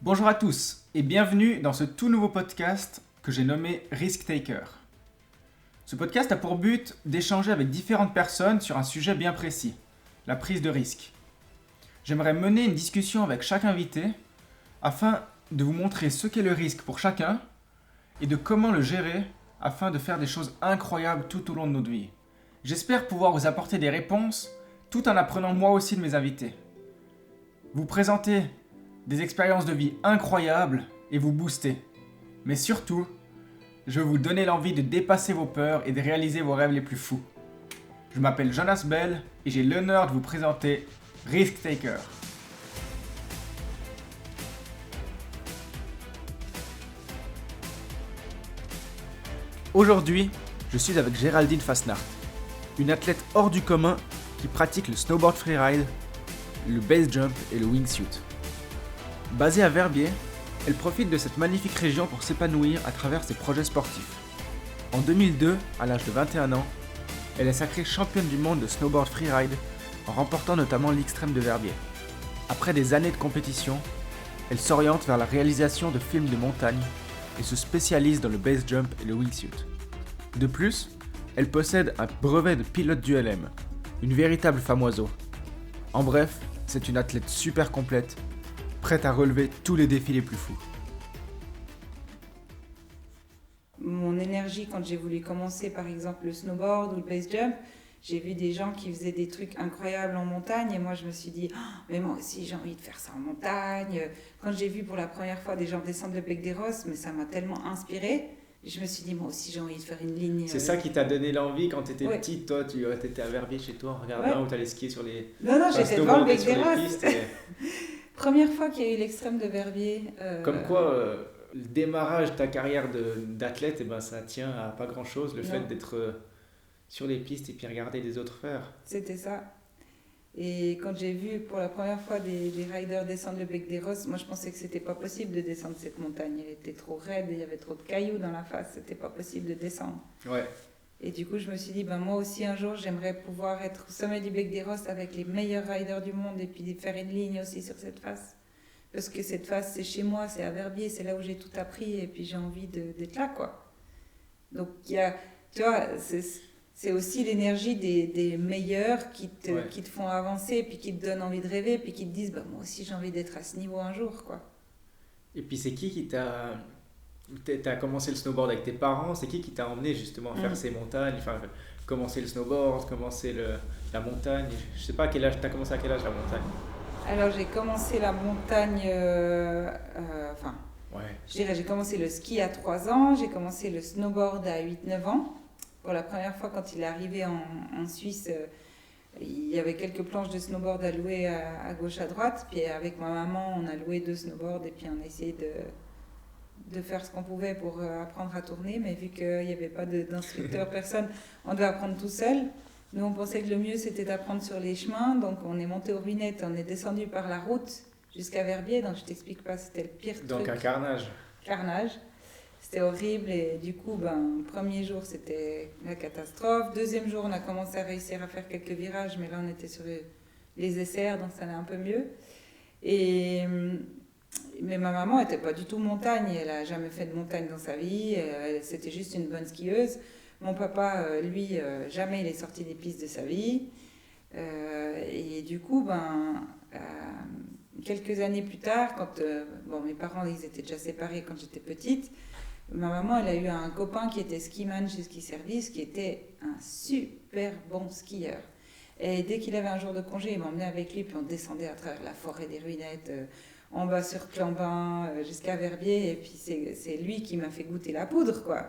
Bonjour à tous et bienvenue dans ce tout nouveau podcast que j'ai nommé Risk Taker. Ce podcast a pour but d'échanger avec différentes personnes sur un sujet bien précis, la prise de risque. J'aimerais mener une discussion avec chaque invité afin de vous montrer ce qu'est le risque pour chacun et de comment le gérer afin de faire des choses incroyables tout au long de notre vie. J'espère pouvoir vous apporter des réponses tout en apprenant moi aussi de mes invités. Vous présenter des expériences de vie incroyables et vous booster. Mais surtout, je vais vous donner l'envie de dépasser vos peurs et de réaliser vos rêves les plus fous. Je m'appelle Jonas Bell et j'ai l'honneur de vous présenter Risk Taker. Aujourd'hui, je suis avec Géraldine Fasnacht, une athlète hors du commun qui pratique le snowboard freeride, le base jump et le wingsuit. Basée à Verbier, elle profite de cette magnifique région pour s'épanouir à travers ses projets sportifs. En 2002, à l'âge de 21 ans, elle est sacrée championne du monde de snowboard freeride en remportant notamment l'Xtrême de Verbier. Après des années de compétition, elle s'oriente vers la réalisation de films de montagne et se spécialise dans le base jump et le wingsuit. De plus, elle possède un brevet de pilote d'ULM, une véritable femme oiseau. En bref, c'est une athlète super complète, prête à relever tous les défis les plus fous. Mon énergie, quand j'ai voulu commencer par exemple le snowboard ou le base jump, j'ai vu des gens qui faisaient des trucs incroyables en montagne et moi je me suis dit mais moi aussi j'ai envie de faire ça en montagne. Quand j'ai vu pour la première fois des gens descendre le Bec des Rosses, mais ça m'a tellement inspirée. Je me suis dit moi aussi j'ai envie de faire une ligne. C'est ça qui t'a donné l'envie quand t'étais Ouais. petite, toi tu étais à Verbier chez toi en regardant où t'allais skier sur les... Non, j'étais devant le Bec sur des les Rosses. pistes Première fois qu'il y a eu l'Extrême de Verbier. Comme quoi, le démarrage de ta carrière d'athlète, ça tient à pas grand chose, le Non. fait d'être sur les pistes et puis regarder les autres faire. C'était ça. Et quand j'ai vu pour la première fois des riders descendre le Bec des Rosses, moi je pensais que c'était pas possible de descendre cette montagne. Elle était trop raide, il y avait trop de cailloux dans la face, c'était pas possible de descendre. Ouais. Et du coup je me suis dit, moi aussi un jour j'aimerais pouvoir être au sommet du Bec des Rosses avec les meilleurs riders du monde et puis faire une ligne aussi sur cette face. Parce que cette face c'est chez moi, c'est à Verbier, c'est là où j'ai tout appris et puis j'ai envie d'être là quoi. Donc il y a, tu vois, c'est aussi l'énergie des meilleurs qui te font avancer, puis qui te donnent envie de rêver, puis qui te disent moi aussi j'ai envie d'être à ce niveau un jour quoi. Et puis c'est qui t'a... T'as commencé le snowboard avec tes parents, c'est qui t'a emmené justement à faire ces montagnes, enfin commencer le snowboard, commencer la montagne, je sais pas à quel âge, t'as commencé à quel âge la montagne? Alors j'ai commencé la montagne, je dirais j'ai commencé le ski à 3 ans, j'ai commencé le snowboard à 8-9 ans. Pour la première fois quand il est arrivé en Suisse, il y avait quelques planches de snowboard à louer à gauche à droite, puis avec ma maman on a loué 2 snowboards et puis on a essayé de faire ce qu'on pouvait pour apprendre à tourner, mais vu qu'il n'y avait pas d'instructeur, personne, on devait apprendre tout seul. Nous, on pensait que le mieux, c'était d'apprendre sur les chemins, donc on est monté aux ruinettes, on est descendu par la route jusqu'à Verbier, donc je t'explique pas, c'était le pire truc. Donc un carnage. Carnage. C'était horrible et du coup, le premier jour, c'était la catastrophe. Deuxième jour, on a commencé à réussir à faire quelques virages, mais là, on était sur les SR, donc ça allait un peu mieux. Mais ma maman n'était pas du tout montagne, elle n'a jamais fait de montagne dans sa vie, c'était juste une bonne skieuse. Mon papa, lui, jamais il est sorti des pistes de sa vie. Et du coup, quelques années plus tard, quand mes parents ils étaient déjà séparés quand j'étais petite, ma maman elle a eu un copain qui était skiman chez Ski Service, qui était un super bon skieur. Et dès qu'il avait un jour de congé, il m'emmenait avec lui, puis on descendait à travers la forêt des ruinettes, en bas sur Clambin, jusqu'à Verbier, et puis c'est lui qui m'a fait goûter la poudre, quoi.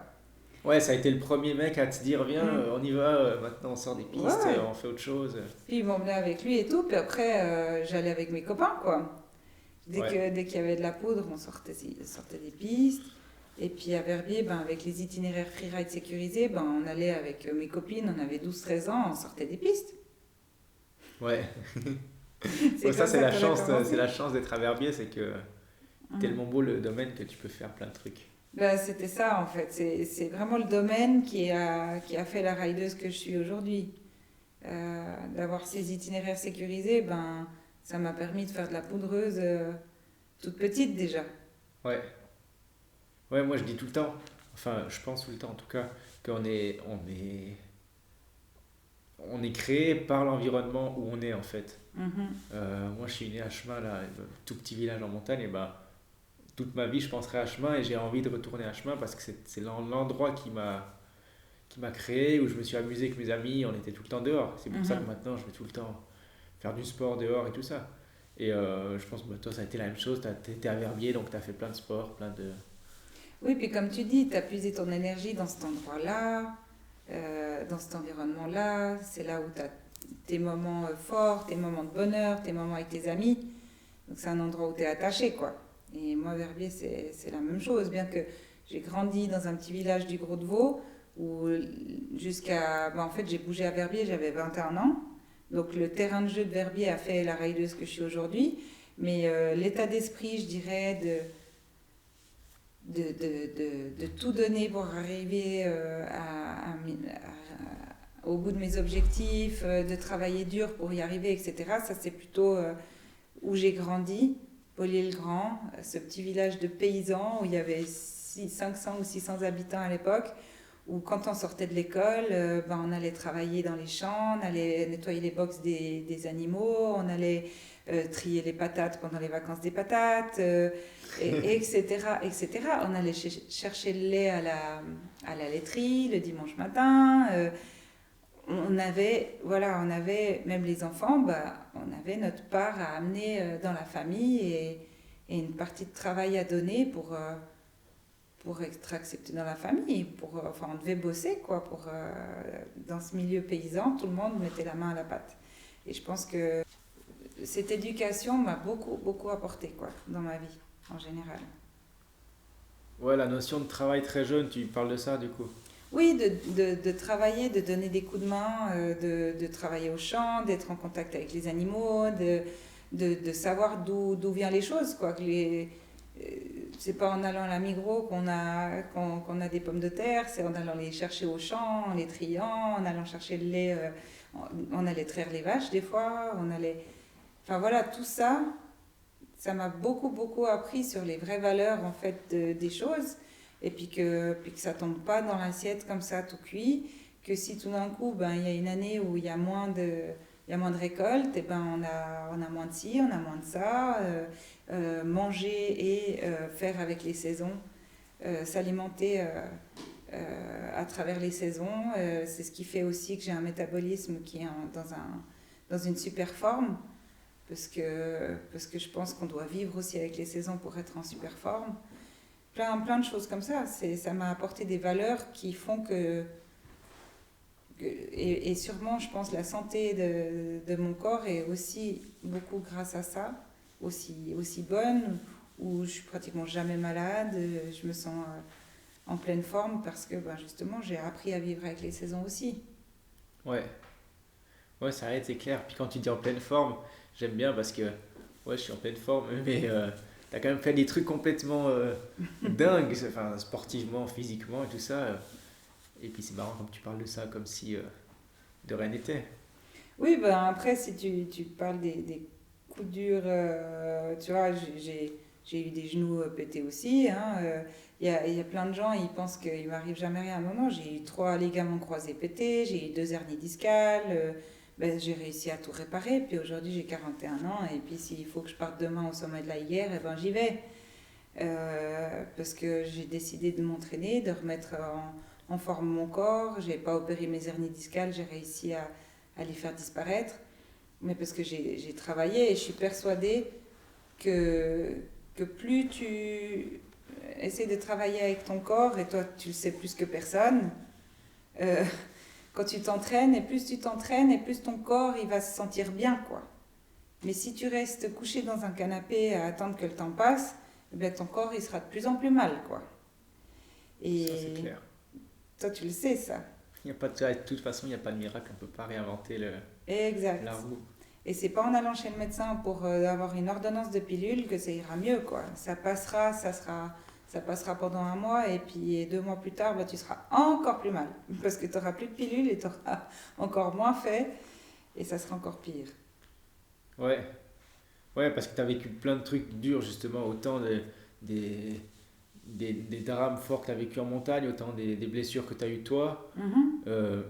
Ouais, ça a été le premier mec à te dire viens, on y va, maintenant on sort des pistes, on fait autre chose. Puis il m'emmenait avec lui et tout, puis après j'allais avec mes copains quoi. Dès qu'il y avait de la poudre, on sortait des pistes. Et puis à Verbier, avec les itinéraires freeride sécurisés, on allait avec mes copines, on avait 12-13 ans, on sortait des pistes. Ouais. Ça c'est la chance d'être à Verbier, c'est que tellement beau le domaine que tu peux faire plein de trucs. C'était ça en fait, c'est vraiment le domaine qui a fait la rideuse que je suis aujourd'hui. D'avoir ces itinéraires sécurisés, ça m'a permis de faire de la poudreuse toute petite déjà. Ouais. Ouais, moi je dis tout le temps, enfin je pense tout le temps en tout cas, on est créé par l'environnement où on est en fait. Mhm. Moi je suis né à Chemin, là, un tout petit village en montagne, et ben toute ma vie je penserai à Chemin et j'ai envie de retourner à Chemin parce que c'est l'endroit qui m'a créé, où je me suis amusé avec mes amis, on était tout le temps dehors. C'est pour ça que Mhm. maintenant je vais tout le temps faire du sport dehors et tout ça. Et je pense que toi ça a été la même chose, tu étais à Verbier donc tu as fait plein de sports, plein de... Oui, puis comme tu dis, tu as puisé ton énergie dans cet endroit-là, dans cet environnement-là. C'est là où tu as tes moments forts, tes moments de bonheur, tes moments avec tes amis. Donc c'est un endroit où tu es attaché, quoi. Et moi, Verbier, c'est la même chose. Bien que j'ai grandi dans un petit village du Gros-de-Vaud, où jusqu'à... Ben, en fait, j'ai bougé à Verbier, j'avais 21 ans. Donc le terrain de jeu de Verbier a fait la raideuse que je suis aujourd'hui. Mais l'état d'esprit, je dirais, de tout donner pour arriver au bout de mes objectifs, de travailler dur pour y arriver, etc. Ça, c'est plutôt où j'ai grandi, Polier-le-Grand, ce petit village de paysans où il y avait 500 ou 600 habitants à l'époque, où quand on sortait de l'école, ben, on allait travailler dans les champs, on allait nettoyer les box des animaux, on allait trier les patates pendant les vacances des patates, etc., etc. On allait chercher le lait à la laiterie le dimanche matin. On avait, même les enfants, bah, on avait notre part à amener dans la famille et une partie de travail à donner pour être accepté dans la famille. Enfin, on devait bosser, quoi. Dans ce milieu paysan, tout le monde mettait la main à la pâte. Et je pense que cette éducation m'a beaucoup, beaucoup apporté, quoi, dans ma vie, en général. Ouais, la notion de travail très jeune, tu parles de ça du coup. Oui, de travailler, de donner des coups de main, de travailler au champ, d'être en contact avec les animaux, de savoir d'où viennent les choses, quoi. Euh, c'est pas en allant à la Migros qu'on a des pommes de terre, c'est en allant les chercher au champ, en les triant, en allant chercher le lait, on allait traire les vaches des fois, on allait... Enfin voilà, tout ça, ça m'a beaucoup, beaucoup appris sur les vraies valeurs en fait des choses. Et puis que ça tombe pas dans l'assiette comme ça tout cuit. Que si tout d'un coup, ben, il y a une année où il y a moins de récoltes, et ben, on a moins de ci, on a moins de ça. Manger et faire avec les saisons, s'alimenter à travers les saisons. C'est ce qui fait aussi que j'ai un métabolisme qui est dans une super forme parce que je pense qu'on doit vivre aussi avec les saisons pour être en super forme. Plein de choses comme ça. Ça m'a apporté des valeurs qui font et sûrement, je pense, la santé de mon corps est aussi beaucoup grâce à ça, aussi bonne, où je suis pratiquement jamais malade, je me sens en pleine forme parce que ben, justement, j'ai appris à vivre avec les saisons aussi. Ouais, ouais, ça aide, c'est clair. Puis quand tu dis en pleine forme, j'aime bien parce que ouais, je suis en pleine forme, mais t'as quand même fait des trucs complètement dingues, enfin, sportivement, physiquement et tout ça. Et puis c'est marrant comme tu parles de ça, comme si de rien n'était. Oui, ben après, si tu parles des coups durs, tu vois, j'ai eu des genoux pétés aussi. Hein, il y a plein de gens, ils pensent qu'il m'arrive jamais rien. Non, non, j'ai eu 3 ligaments croisés pétés, j'ai eu 2 hernies discales. Ben, j'ai réussi à tout réparer. Puis aujourd'hui, j'ai 41 ans. Et puis s'il faut que je parte demain au sommet de la IR, eh ben, j'y vais. Parce que j'ai décidé de m'entraîner, de remettre en forme mon corps. J'ai pas opéré mes hernies discales, j'ai réussi à les faire disparaître. Mais parce que j'ai travaillé et je suis persuadée que, que plus tu essaies de travailler avec ton corps, et toi tu le sais plus que personne, euh, quand tu t'entraînes, et plus ton corps il va se sentir bien, quoi. Mais si tu restes couché dans un canapé à attendre que le temps passe, eh bien, ton corps il sera de plus en plus mal, quoi. Ça, c'est Et clair. toi tu le sais, ça. Il y a pas de toute façon, il n'y a pas de miracle, on peut pas réinventer la Exact. roue. Et c'est pas en allant chez le médecin pour avoir une ordonnance de pilule que ça ira mieux, quoi. Ça passera, ça passera pendant un mois et puis 2 mois plus tard, bah, tu seras encore plus mal parce que tu n'auras plus de pilule et tu auras encore moins fait et ça sera encore pire. Ouais, Ouais, parce que tu as vécu plein de trucs durs, justement, autant des, des drames forts que tu as vécu en montagne, autant des blessures que tu as eues toi. Mhm. Euh,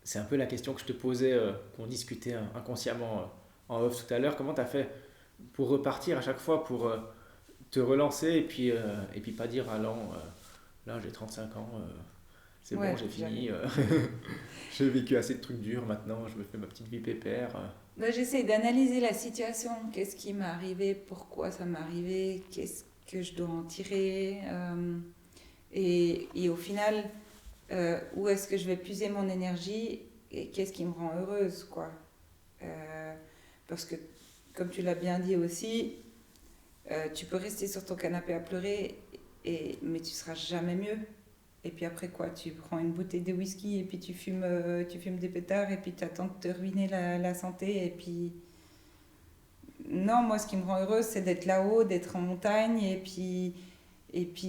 c'est un peu la question que je te posais, qu'on discutait inconsciemment en off tout à l'heure. Comment tu as fait pour repartir à chaque fois, pour te relancer et puis pas dire, ah non, là j'ai 35 ans, c'est bon, Ouais, j'ai j'arrive. fini, j'ai vécu assez de trucs durs, maintenant je me fais ma petite vie pépère. Là, j'essaie d'analyser la situation. Qu'est-ce qui m'est arrivé? Pourquoi ça m'est arrivé? Qu'est-ce que je dois en tirer? Et au final, où est-ce que je vais puiser mon énergie et qu'est-ce qui me rend heureuse, quoi. Euh, Parce que, comme tu l'as bien dit aussi, tu peux rester sur ton canapé à pleurer, mais tu seras jamais mieux. Et puis après quoi, tu prends une bouteille de whisky et puis tu fumes des pétards et puis tu attends de te ruiner la santé. Et puis non, moi ce qui me rend heureuse c'est d'être là-haut, d'être en montagne et puis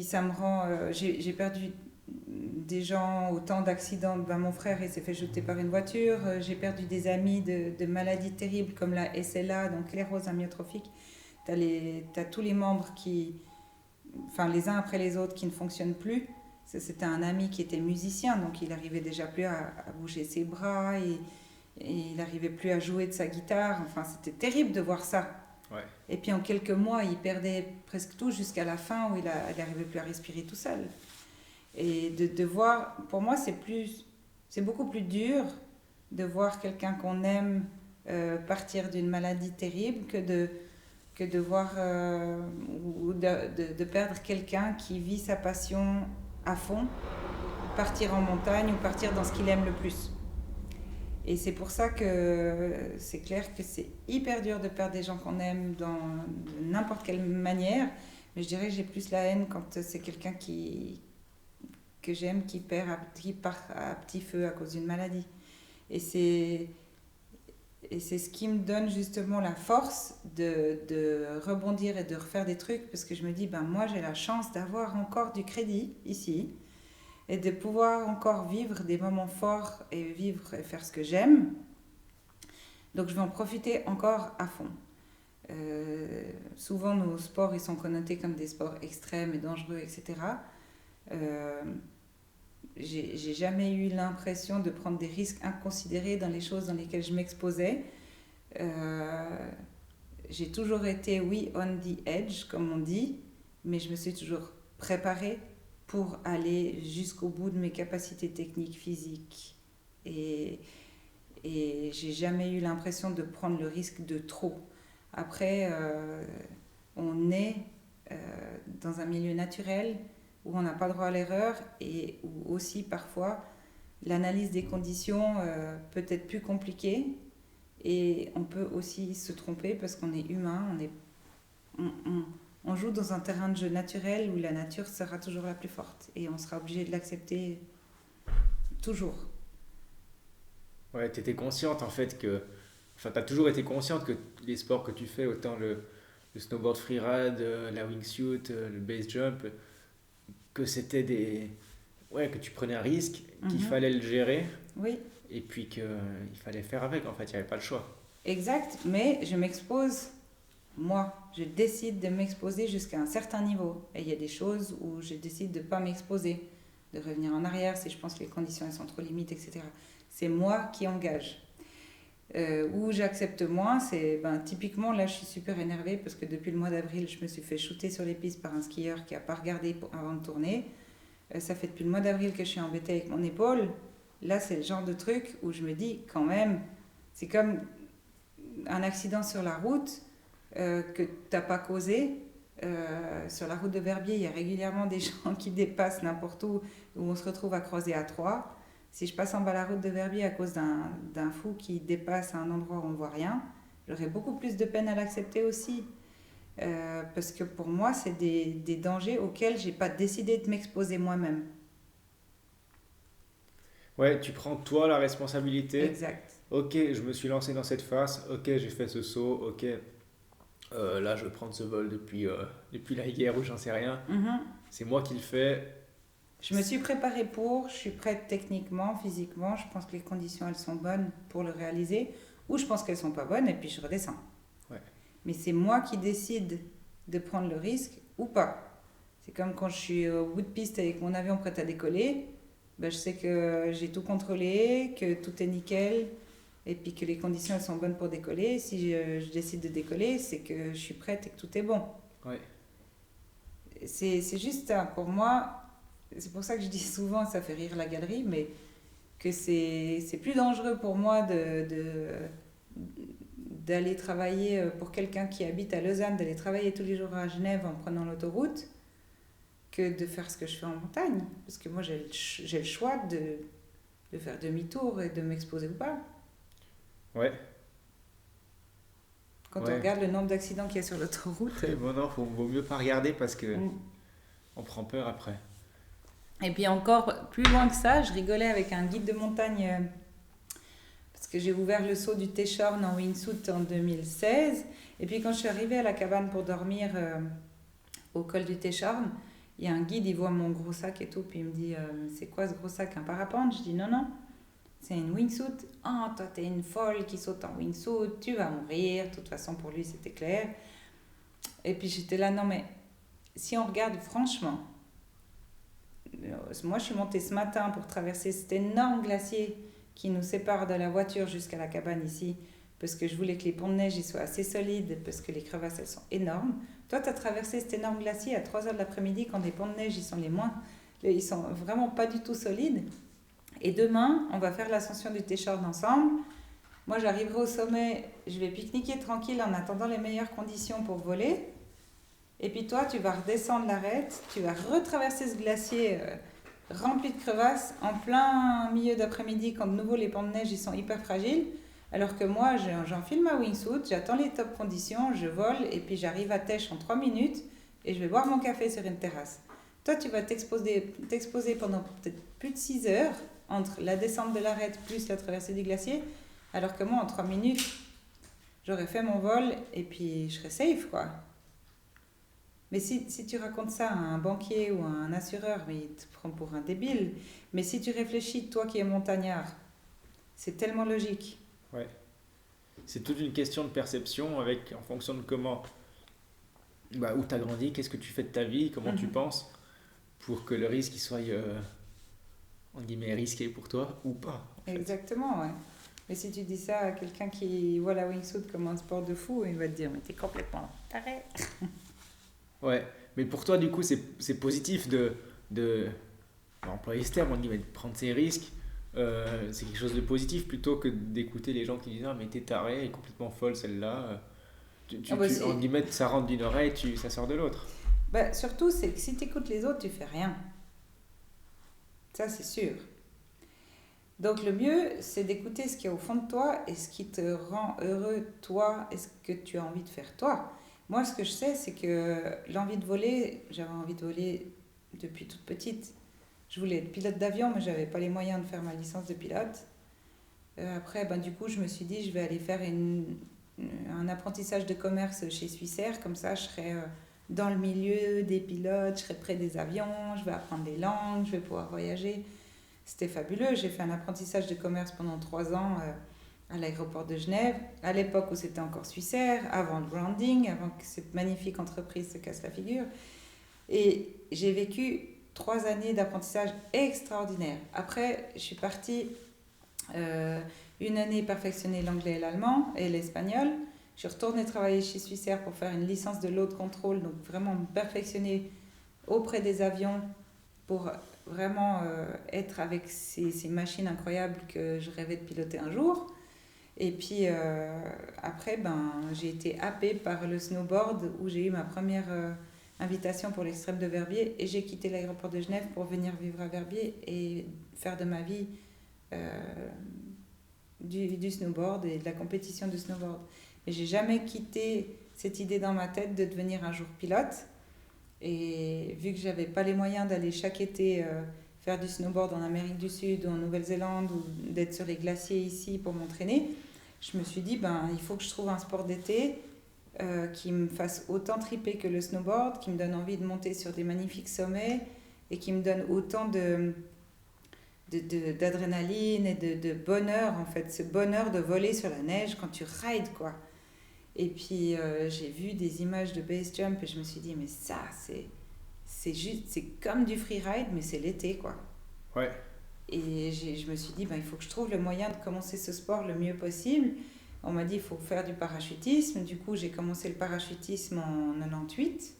ça me rend... j'ai perdu des gens, autant d'accidents. Ben, mon frère il s'est fait jeter par une voiture. J'ai perdu des amis de maladies terribles comme la SLA, donc sclérose amyotrophique. T'as tous les membres enfin les uns après les autres qui ne fonctionnent plus. C'était un ami qui était musicien, donc il n'arrivait déjà plus à bouger ses bras et il n'arrivait plus à jouer de sa guitare. Enfin, c'était terrible de voir ça. Ouais. Et puis en quelques mois, il perdait presque tout jusqu'à la fin où il n'arrivait plus à respirer tout seul. Et de voir, pour moi, c'est beaucoup plus dur de voir quelqu'un qu'on aime partir d'une maladie terrible que de voir ou de perdre quelqu'un qui vit sa passion à fond, partir en montagne ou partir dans ce qu'il aime le plus. Et c'est pour ça que c'est clair que c'est hyper dur de perdre des gens qu'on aime de n'importe quelle manière. Mais je dirais que j'ai plus la haine quand c'est quelqu'un que j'aime qui part à petit feu à cause d'une maladie. Et c'est ce qui me donne justement la force de rebondir et de refaire des trucs parce que je me dis, ben moi j'ai la chance d'avoir encore du crédit ici et de pouvoir encore vivre des moments forts et vivre et faire ce que j'aime. Donc je vais en profiter encore à fond. Souvent nos sports ils sont connotés comme des sports extrêmes et dangereux, etc. Euh, j'ai jamais eu l'impression de prendre des risques inconsidérés dans les choses dans lesquelles je m'exposais. Euh, j'ai toujours été, oui, on the edge, comme on dit, mais je me suis toujours préparée pour aller jusqu'au bout de mes capacités techniques, physiques. Et, et j'ai jamais eu l'impression de prendre le risque de trop. Après, on est euh, dans un milieu naturel où on n'a pas droit à l'erreur et où aussi parfois l'analyse des conditions peut être plus compliquée et on peut aussi se tromper parce qu'on est humain, on, on, on joue dans un terrain de jeu naturel où la nature sera toujours la plus forte et on sera obligé de l'accepter toujours. Ouais, tu étais consciente en fait que. Enfin, tu as toujours été consciente que les sports que tu fais, autant le snowboard freeride, la wingsuit, le base jump, que c'était des. Ouais, que tu prenais un risque, qu'il Mhm. fallait le gérer, Oui, et puis qu'il fallait faire avec, en fait, il n'y avait pas le choix. exact, mais je m'expose, moi, je décide de m'exposer jusqu'à un certain niveau. Et il y a des choses où je décide de ne pas m'exposer, de revenir en arrière si je pense que les conditions elles sont trop limites, etc. C'est moi qui engage. Où j'accepte moins, c'est typiquement là je suis super énervée parce que depuis le mois d'avril je me suis fait shooter sur les pistes par un skieur qui n'a pas regardé avant de tourner. Ça fait depuis le mois d'avril que je suis embêtée avec mon épaule. Là c'est le genre de truc où je me dis quand même, c'est comme un accident sur la route que tu n'as pas causé. Sur la route de Verbier, il y a régulièrement des gens qui dépassent n'importe où on se retrouve à croiser à trois. Si je passe en bas la route de Verbier à cause d'un fou qui dépasse à un endroit où on ne voit rien, j'aurais beaucoup plus de peine à l'accepter aussi. Parce que pour moi, c'est des dangers auxquels je n'ai pas décidé de m'exposer moi-même. Ouais, tu prends toi la responsabilité. Exact. Ok, je me suis lancé dans cette phase. Ok, j'ai fait ce saut. Ok, là je veux prendre ce vol depuis la guerre ou j'en sais rien. Mhm. C'est moi qui le fais. Je me suis préparée je suis prête techniquement, physiquement, je pense que les conditions elles sont bonnes pour le réaliser, ou je pense qu'elles sont pas bonnes et puis je redescends. Ouais. Mais c'est moi qui décide de prendre le risque ou pas. C'est comme quand je suis au bout de piste avec mon avion prêt à décoller. Ben, je sais que j'ai tout contrôlé, que tout est nickel et puis que les conditions elles sont bonnes pour décoller. Si je décide de décoller, c'est que je suis prête et que tout est bon. Ouais. C'est juste ça. Pour moi, c'est pour ça que je dis souvent, ça fait rire la galerie, mais que c'est plus dangereux pour moi d'aller travailler pour quelqu'un qui habite à Lausanne, d'aller travailler tous les jours à Genève en prenant l'autoroute, que de faire ce que je fais en montagne. Parce que moi, j'ai le choix de faire demi-tour et de m'exposer ou pas. Ouais. Quand Ouais. on regarde le nombre d'accidents qu'il y a sur l'autoroute. Bon, non, vaut mieux pas regarder parce que on prend peur après. Et puis encore plus loin que ça, je rigolais avec un guide de montagne parce que j'ai ouvert le saut du Téchorn en wingsuit en 2016. Et puis quand je suis arrivée à la cabane pour dormir au col du Téchorn, il y a un guide, il voit mon gros sac et tout, puis il me dit c'est quoi ce gros sac, un parapente? Je dis non, c'est une wingsuit. Ah, toi t'es une folle qui saute en wingsuit, tu vas mourir. De toute façon pour lui c'était clair. Et puis j'étais là, non mais si on regarde franchement, moi je suis montée ce matin pour traverser cet énorme glacier qui nous sépare de la voiture jusqu'à la cabane ici, parce que je voulais que les ponts de neige ils soient assez solides, parce que les crevasses elles sont énormes. Toi tu as traversé cet énorme glacier à 3h de l'après-midi quand les ponts de neige ils sont vraiment pas du tout solides. Et demain on va faire l'ascension du Téchorn ensemble. Moi j'arriverai au sommet, je vais pique-niquer tranquille en attendant les meilleures conditions pour voler. Et puis toi, tu vas redescendre l'arête, tu vas retraverser ce glacier rempli de crevasses en plein milieu d'après-midi quand de nouveau les pans de neige ils sont hyper fragiles. Alors que moi, j'enfile ma wingsuit, j'attends les top conditions, je vole et puis j'arrive à Têche en 3 minutes et je vais boire mon café sur une terrasse. Toi, tu vas t'exposer pendant peut-être plus de 6 heures entre la descente de l'arête plus la traversée du glacier, alors que moi, en 3 minutes, j'aurais fait mon vol et puis je serais safe, quoi. Mais si tu racontes ça à un banquier ou à un assureur, mais il te prend pour un débile. Mais si tu réfléchis, toi qui es montagnard, c'est tellement logique. Ouais. C'est toute une question de perception avec en fonction de comment, où tu as grandi, qu'est-ce que tu fais de ta vie, comment tu penses, pour que le risque il soit en guillemets risqué pour toi ou pas. Exactement, ouais. Mais si tu dis ça à quelqu'un qui voit la wingsuit comme un sport de fou, il va te dire mais t'es complètement taré. Ouais, mais pour toi, du coup, c'est positif de employer ce terme, on dit, de prendre ses risques. C'est quelque chose de positif plutôt que d'écouter les gens qui disent ah, mais t'es taré, elle est complètement folle celle-là. En guillemets, ça rentre d'une oreille, ça sort de l'autre. Bah, surtout, c'est que si tu écoutes les autres, tu fais rien. Ça, c'est sûr. Donc, le mieux, c'est d'écouter ce qu'il y a au fond de toi et ce qui te rend heureux, toi, et ce que tu as envie de faire, toi. Moi, ce que je sais, c'est que l'envie de voler, j'avais envie de voler depuis toute petite. Je voulais être pilote d'avion, mais je n'avais pas les moyens de faire ma licence de pilote. Après, du coup, je me suis dit, je vais aller faire un apprentissage de commerce chez Swissair. Comme ça, je serai dans le milieu des pilotes, je serai près des avions, je vais apprendre les langues, je vais pouvoir voyager. C'était fabuleux. J'ai fait un apprentissage de commerce pendant 3 ans à l'aéroport de Genève, à l'époque où c'était encore Swissair, avant le branding, avant que cette magnifique entreprise se casse la figure. Et j'ai vécu 3 années d'apprentissage extraordinaire. Après, je suis partie 1 année perfectionner l'anglais et l'allemand et l'espagnol. Je suis retournée travailler chez Swissair pour faire une licence de load control, donc vraiment me perfectionner auprès des avions pour vraiment être avec ces machines incroyables que je rêvais de piloter un jour. Et puis après, j'ai été happée par le snowboard où j'ai eu ma première invitation pour l'extrême de Verbier et j'ai quitté l'aéroport de Genève pour venir vivre à Verbier et faire de ma vie du snowboard et de la compétition de snowboard. Et j'ai jamais quitté cette idée dans ma tête de devenir un jour pilote. Et vu que j'avais pas les moyens d'aller chaque été faire du snowboard en Amérique du Sud ou en Nouvelle-Zélande ou d'être sur les glaciers ici pour m'entraîner, je me suis dit il faut que je trouve un sport d'été qui me fasse autant triper que le snowboard, qui me donne envie de monter sur des magnifiques sommets et qui me donne autant d'adrénaline et de bonheur, en fait, ce bonheur de voler sur la neige quand tu rides, quoi. Et puis j'ai vu des images de base jump et je me suis dit, mais ça, c'est juste, c'est comme du freeride, mais c'est l'été, quoi. Ouais. Et je me suis dit, il faut que je trouve le moyen de commencer ce sport le mieux possible. On m'a dit, il faut faire du parachutisme. Du coup, j'ai commencé le parachutisme en 98.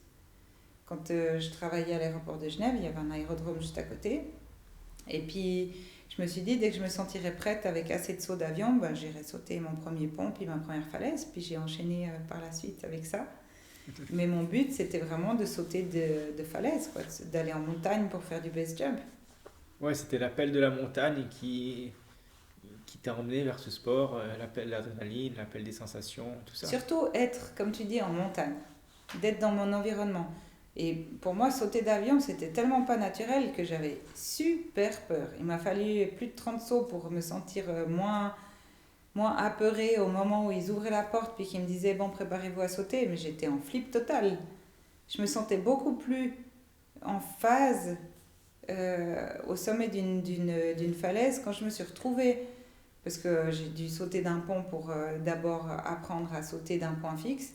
Quand je travaillais à l'aéroport de Genève, il y avait un aérodrome juste à côté. Et puis, je me suis dit, dès que je me sentirais prête avec assez de sauts d'avion, j'irai sauter mon premier pont, puis ma première falaise. Puis j'ai enchaîné par la suite avec ça. Mais mon but, c'était vraiment de sauter de falaise, quoi, d'aller en montagne pour faire du base jump. Ouais, c'était l'appel de la montagne qui t'a emmené vers ce sport, l'appel de l'adrénaline, l'appel des sensations, tout ça. Surtout être, comme tu dis, en montagne, d'être dans mon environnement. Et pour moi, sauter d'avion, c'était tellement pas naturel que j'avais super peur. Il m'a fallu plus de 30 sauts pour me sentir moins apeurée au moment où ils ouvraient la porte puis qu'ils me disaient, bon, préparez-vous à sauter. Mais j'étais en flip total. Je me sentais beaucoup plus en phase au sommet d'une falaise quand je me suis retrouvée. Parce que j'ai dû sauter d'un pont pour d'abord apprendre à sauter d'un point fixe.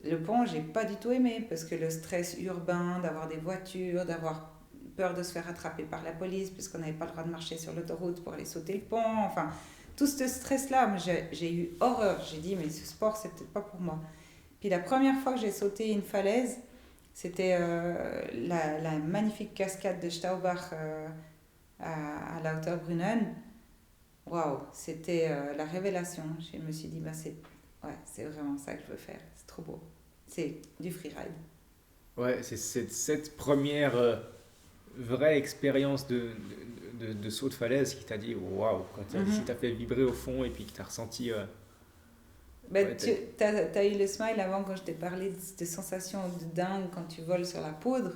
Le pont, j'ai pas du tout aimé parce que le stress urbain, d'avoir des voitures, d'avoir peur de se faire attraper par la police parce qu'on n'avait pas le droit de marcher sur l'autoroute pour aller sauter le pont, enfin, tout ce stress-là, j'ai eu horreur. J'ai dit, mais ce sport, c'est peut-être pas pour moi. Puis la première fois que j'ai sauté une falaise, c'était la magnifique cascade de Staubach à la hauteur Brunnen. Waouh, c'était la révélation. Je me suis dit, c'est vraiment ça que je veux faire. C'est trop beau. C'est du freeride. Ouais, c'est cette première vraie expérience de saut de falaise qui t'a dit waouh, quand si t'as fait vibrer au fond et puis que t'as ressenti. T'as eu le smile avant quand je t'ai parlé de cette sensation de dingue quand tu voles sur la poudre.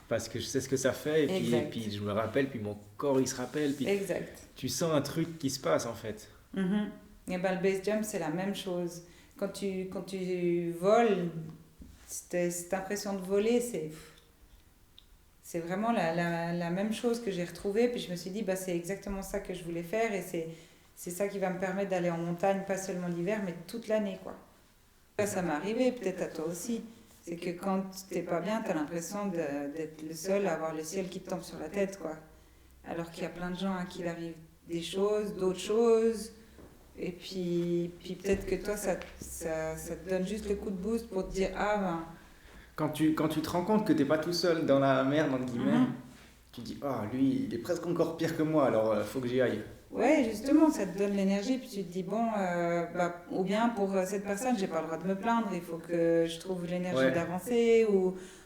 Parce que je sais ce que ça fait et puis je me rappelle, puis mon corps il se rappelle, puis exact. Tu sens un truc qui se passe en fait. Et le base jump, c'est la même chose. Quand tu voles, cette impression de voler, c'est vraiment la même chose que j'ai retrouvée. Puis je me suis dit, c'est exactement ça que je voulais faire et c'est ça qui va me permettre d'aller en montagne, pas seulement l'hiver, mais toute l'année, quoi. Ça m'est arrivé, peut-être à toi aussi. C'est que quand t'es pas bien, t'as l'impression d'être le seul à avoir le ciel qui te tombe sur la tête, quoi. Alors qu'il y a plein de gens à qui il arrive des choses, d'autres choses. Et puis peut-être que toi, ça te donne juste le coup de boost pour te dire, Quand tu te rends compte que t'es pas tout seul dans la merde, entre guillemets, tu te dis, lui, il est presque encore pire que moi, alors faut que j'y aille. Ouais, justement, ça te donne l'énergie, puis tu te dis, ou bien pour cette personne, j'ai pas le droit de me plaindre, il faut que je trouve l'énergie d'avancer,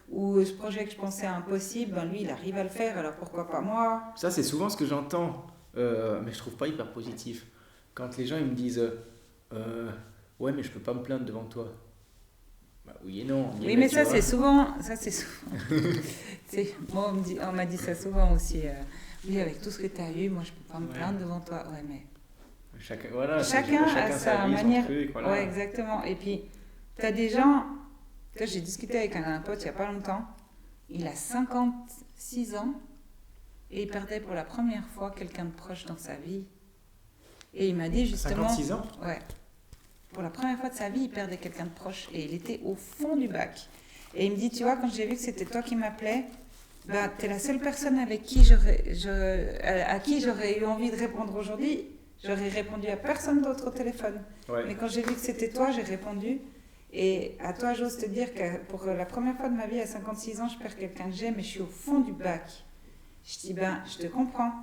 ou ce projet que je pensais impossible, lui, il arrive à le faire, alors pourquoi pas moi? Ça, c'est souvent ce que j'entends, mais je trouve pas hyper positif. Quand les gens ils me disent, ouais, mais je peux pas me plaindre devant toi. Oui et non. Oui, mais ça, c'est souvent. Moi, on m'a dit ça souvent aussi. Oui, avec tout ce que tu as eu, moi, je peux pas me plaindre devant toi. Ouais, mais. Chacun a sa manière. Truc, voilà. Ouais, exactement. Et puis, tu as des gens. J'ai discuté avec un pote il y a pas longtemps. Il a 56 ans et il perdait pour la première fois quelqu'un de proche dans sa vie. Et il m'a dit justement. 56 ans? Ouais. Pour la première fois de sa vie, il perdait quelqu'un de proche et il était au fond du bac. Et il me dit, tu vois, quand j'ai vu que c'était toi qui m'appelais, t'es la seule personne avec qui à qui j'aurais eu envie de répondre aujourd'hui. J'aurais répondu à personne d'autre au téléphone. Ouais. Mais quand j'ai vu que c'était toi, j'ai répondu. Et à toi, j'ose te dire que pour la première fois de ma vie, à 56 ans, je perds quelqu'un que j'aime et je suis au fond du bac. Je dis, je te comprends.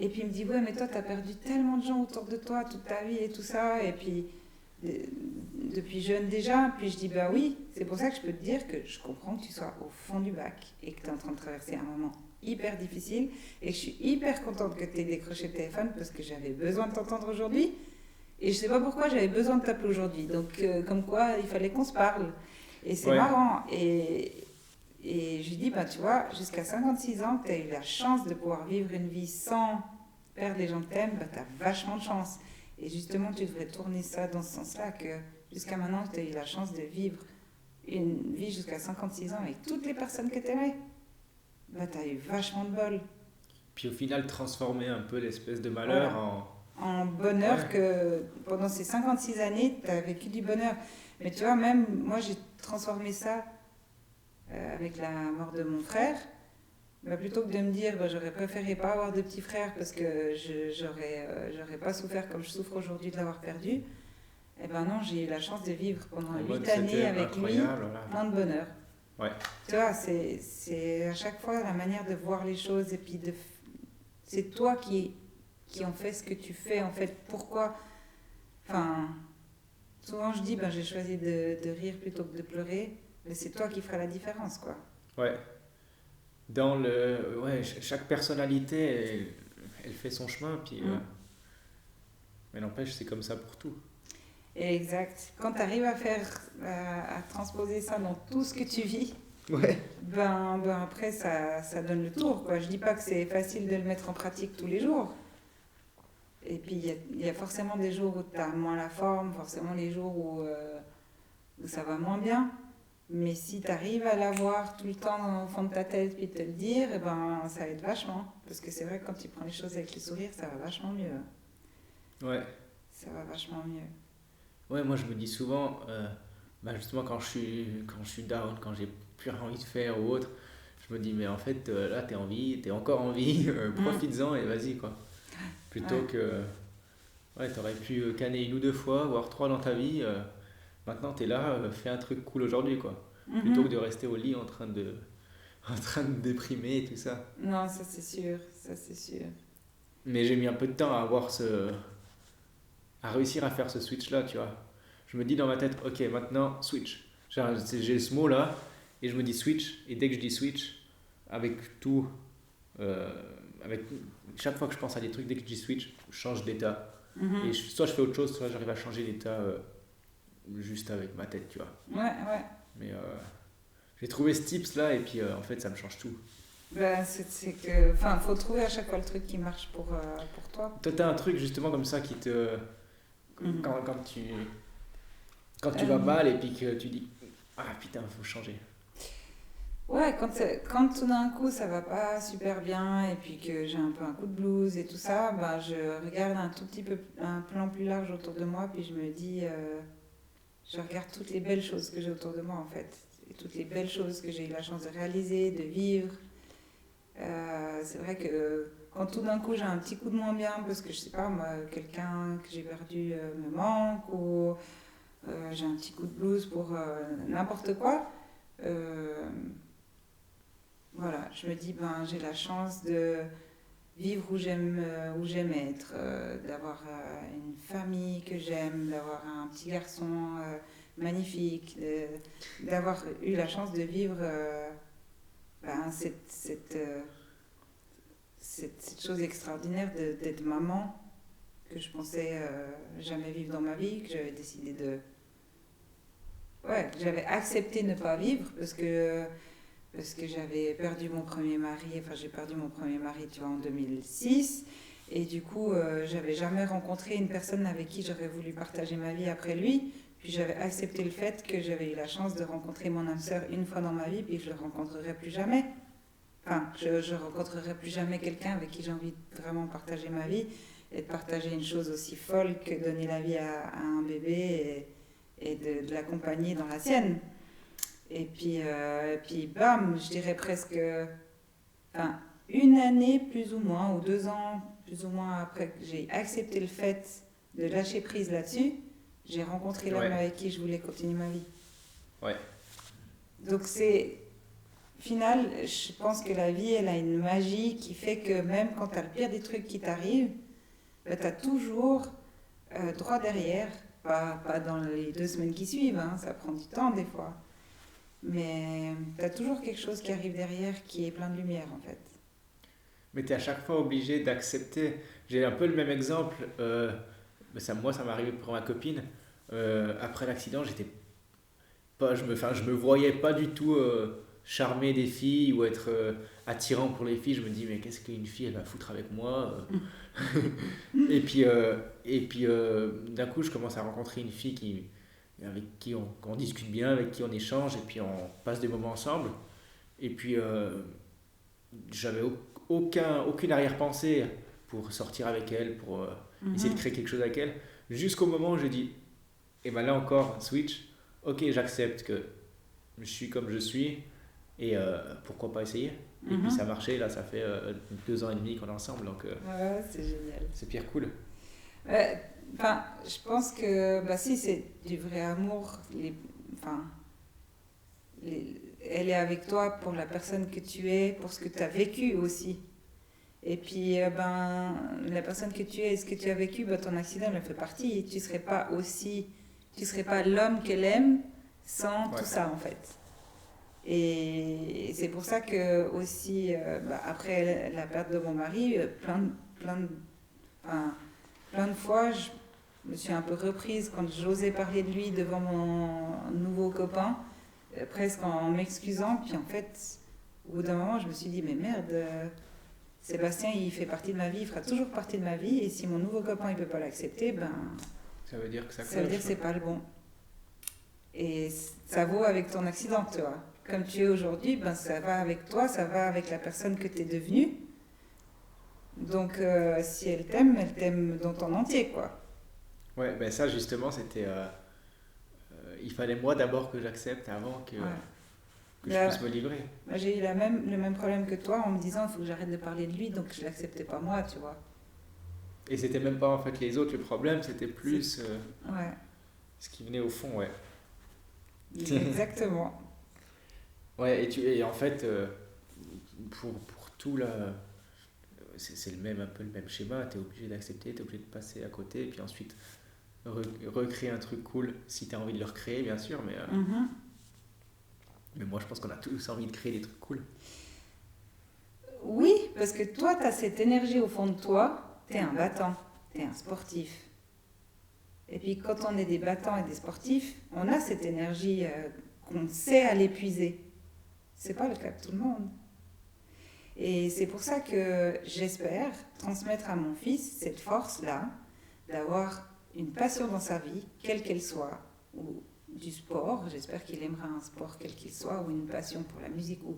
Et puis il me dit, ouais, mais toi, t'as perdu tellement de gens autour de toi toute ta vie et tout ça. Et puis, depuis jeune déjà. Puis je dis, oui, c'est pour ça que je peux te dire que je comprends que tu sois au fond du bac et que tu es en train de traverser un moment hyper difficile. Et je suis hyper contente que tu aies décroché le téléphone parce que j'avais besoin de t'entendre aujourd'hui. Et je sais pas pourquoi j'avais besoin de t'appeler aujourd'hui. Donc, comme quoi, il fallait qu'on se parle. Et c'est marrant. Et je lui dis, tu vois, jusqu'à 56 ans, tu as eu la chance de pouvoir vivre une vie sans perdre les gens que tu aimes, tu as vachement de chance. Et justement, tu devrais tourner ça dans ce sens-là, que jusqu'à maintenant, tu as eu la chance de vivre une vie jusqu'à 56 ans avec toutes les personnes que tu aimais. Tu as eu vachement de bol. Puis au final, transformer un peu l'espèce de malheur en bonheur que pendant ces 56 années, tu as vécu du bonheur. Mais tu vois, même moi, j'ai transformé ça avec la mort de mon frère. Bah, plutôt que de me dire j'aurais préféré pas avoir de petit frère parce que j'aurais pas souffert comme je souffre aujourd'hui de l'avoir perdu, et ben non, j'ai eu la chance de vivre pendant 8 années avec lui, plein de bonheur. Ouais. Tu vois, c'est à chaque fois la manière de voir les choses, et puis c'est toi qui en fait ce que tu fais, en fait, pourquoi. Enfin, souvent je dis j'ai choisi de rire plutôt que de pleurer, mais c'est toi qui feras la différence, quoi. Ouais. Chaque personnalité, elle fait son chemin, puis mais n'empêche, c'est comme ça pour tout. Exact. Quand tu arrives à transposer ça dans tout ce que tu vis, ben après ça donne le tour, quoi. Je dis pas que c'est facile de le mettre en pratique tous les jours. Et puis il y a forcément des jours où tu as moins la forme, forcément les jours où ça va moins bien. Mais si tu arrives à l'avoir tout le temps au fond de ta tête puis te le dire, eh ben, ça aide vachement. Parce que c'est vrai que quand tu prends les choses avec le sourire, ça va vachement mieux. Ouais. Ça va vachement mieux. Ouais, moi je me dis souvent, justement quand je suis down, quand j'ai plus rien envie de faire ou autre, je me dis mais en fait là t'es encore en vie, profites-en et vas-y quoi. Plutôt que t'aurais pu canner 1 ou 2 fois, voire 3 dans ta vie. Maintenant, t'es là, fais un truc cool aujourd'hui, quoi. Plutôt que de rester au lit en train de déprimer et tout ça. Non, ça c'est sûr, ça c'est sûr. Mais j'ai mis un peu de temps à réussir à faire ce switch-là, tu vois. Je me dis dans ma tête, ok, maintenant, switch. J'ai ce mot-là, et je me dis switch, et dès que je dis switch, avec tout, avec chaque fois que je pense à des trucs, dès que je dis switch, je change d'état. Et soit je fais autre chose, soit j'arrive à changer d'état juste avec ma tête, tu vois. Ouais. Mais j'ai trouvé ce tips là, et puis en fait ça me change tout. C'est que, faut trouver à chaque fois le truc qui marche pour toi. Toi t'as un truc justement comme ça qui te... Quand tu vas mal et puis que tu dis ah putain faut changer. Ouais, quand tout d'un coup ça va pas super bien et puis que j'ai un peu un coup de blues et tout ça, je regarde un tout petit peu un plan plus large autour de moi, puis je me dis je regarde toutes les belles choses que j'ai autour de moi, en fait, et toutes les belles choses que j'ai eu la chance de réaliser, de vivre. C'est vrai que quand tout d'un coup j'ai un petit coup de moins bien parce que je sais pas moi, quelqu'un que j'ai perdu me manque, ou j'ai un petit coup de blues pour n'importe quoi, voilà, je me dis j'ai la chance de vivre où j'aime être, d'avoir une famille que j'aime, d'avoir un petit garçon magnifique, d'avoir eu la chance de vivre cette chose extraordinaire d'être maman, que je pensais jamais vivre dans ma vie, que j'avais décidé que j'avais accepté de ne pas vivre parce que j'avais perdu mon premier mari, j'ai perdu mon premier mari, tu vois, en 2006, et du coup, j'avais jamais rencontré une personne avec qui j'aurais voulu partager ma vie après lui, puis j'avais accepté le fait que j'avais eu la chance de rencontrer mon âme sœur une fois dans ma vie, puis je le rencontrerai plus jamais. Je rencontrerai plus jamais quelqu'un avec qui j'ai envie de vraiment partager ma vie, et de partager une chose aussi folle que donner la vie à un bébé et de l'accompagner dans la sienne. Et puis bam, je dirais presque 1 année plus ou moins, ou 2 ans plus ou moins après que j'ai accepté le fait de lâcher prise là-dessus, j'ai rencontré l'homme avec qui je voulais continuer ma vie. Ouais. Donc final, je pense que la vie, elle a une magie qui fait que même quand tu as le pire des trucs qui t'arrivent, tu as toujours droit derrière, pas dans les 2 semaines qui suivent, ça prend du temps des fois. Mais tu as toujours quelque chose qui arrive derrière qui est plein de lumière, en fait. Mais tu es à chaque fois obligé d'accepter. J'ai un peu le même exemple. Ça m'est arrivé pour ma copine. Après l'accident, je me voyais pas du tout charmer des filles ou être attirant pour les filles. Je me dis, mais qu'est-ce qu'une fille elle va foutre avec moi Et puis d'un coup, je commence à rencontrer une fille avec qui on discute bien, avec qui on échange, et puis on passe des moments ensemble. Et puis j'avais aucune arrière-pensée pour sortir avec elle, pour essayer de créer quelque chose avec elle, jusqu'au moment où je dis, et ben là encore, switch, ok, j'accepte que je suis comme je suis, et pourquoi pas essayer. Et puis ça a marché, là ça fait 2 ans et demi qu'on est ensemble, donc Ouais, c'est génial. c'est pire cool. Enfin, je pense que bah, si c'est du vrai amour, enfin, elle est avec toi pour la personne que tu es, pour ce que tu as vécu aussi. Et puis, ben, la personne que tu es et ce que tu as vécu, ben, ton accident en fait partie. Tu serais pas l'homme qu'elle aime sans tout ça en fait. Et c'est pour ça que aussi, bah, après la perte de mon mari, plein de fois, je me suis un peu reprise quand j'osais parler de lui devant mon nouveau copain, presque en m'excusant. Puis en fait, au bout d'un moment, je me suis dit, mais merde, Sébastien, il fait partie de ma vie, il fera toujours partie de ma vie. Et si mon nouveau copain, il peut pas l'accepter, ben, Ça veut dire que ça veut dire que c'est pas le bon. Et ça vaut avec ton accident, tu vois. Comme tu es aujourd'hui, ben, ça va avec toi, ça va avec la personne que tu es devenue. Donc, si elle t'aime dans ton entier, quoi. Ouais, ben ça justement, c'était. Il fallait moi d'abord que j'accepte avant que je puisse me livrer. Moi, j'ai eu le même problème que toi en me disant il faut que j'arrête de parler de lui, donc je l'acceptais pas moi, tu vois. Et c'était même pas en fait les autres le problème, c'était plus Ouais, ce qui venait au fond, ouais. exactement. Ouais, et en fait, pour tout là, c'est un peu le même schéma, t'es obligé d'accepter, t'es obligé de passer à côté, et puis ensuite recréer un truc cool, si t'as envie de le recréer, bien sûr, mais moi je pense qu'on a tous envie de créer des trucs cool. Oui, parce que toi, tu as cette énergie au fond de toi, tu es un battant, tu es un sportif. Et puis quand on est des battants et des sportifs, on a cette énergie qu'on sait à l'épuiser. C'est pas le cas de tout le monde. Et c'est pour ça que j'espère transmettre à mon fils cette force-là, d'avoir une passion dans sa vie, quelle qu'elle soit, ou du sport, j'espère qu'il aimera un sport quel qu'il soit, ou une passion pour la musique, ou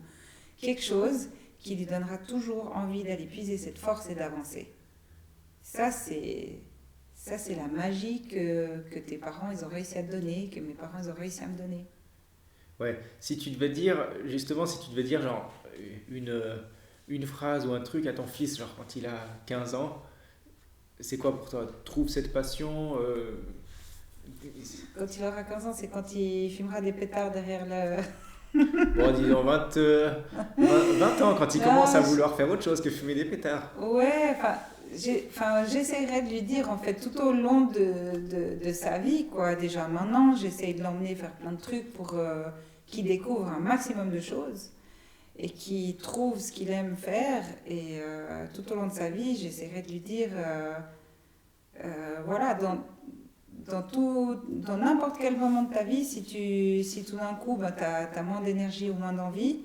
quelque chose qui lui donnera toujours envie d'aller puiser cette force et d'avancer. Ça, c'est la magie que tes parents ils ont réussi à te donner, que mes parents ils ont réussi à me donner. Ouais, si tu devais dire genre une phrase ou un truc à ton fils, genre quand il a 15 ans, c'est quoi pour toi? Trouve cette passion. Quand il aura 15 ans, c'est quand il fumera des pétards derrière le... Bon, disons 20 ans, quand il commence à vouloir faire autre chose que fumer des pétards. Ouais, j'essaierai de lui dire en fait tout au long de sa vie, quoi. Déjà maintenant, j'essaie de l'emmener faire plein de trucs pour qu'il découvre un maximum de choses et qu'il trouve ce qu'il aime faire. Et tout au long de sa vie, j'essaierai de lui dire, voilà, dans n'importe quel moment de ta vie, si tout d'un coup, ben, tu as moins d'énergie ou moins d'envie,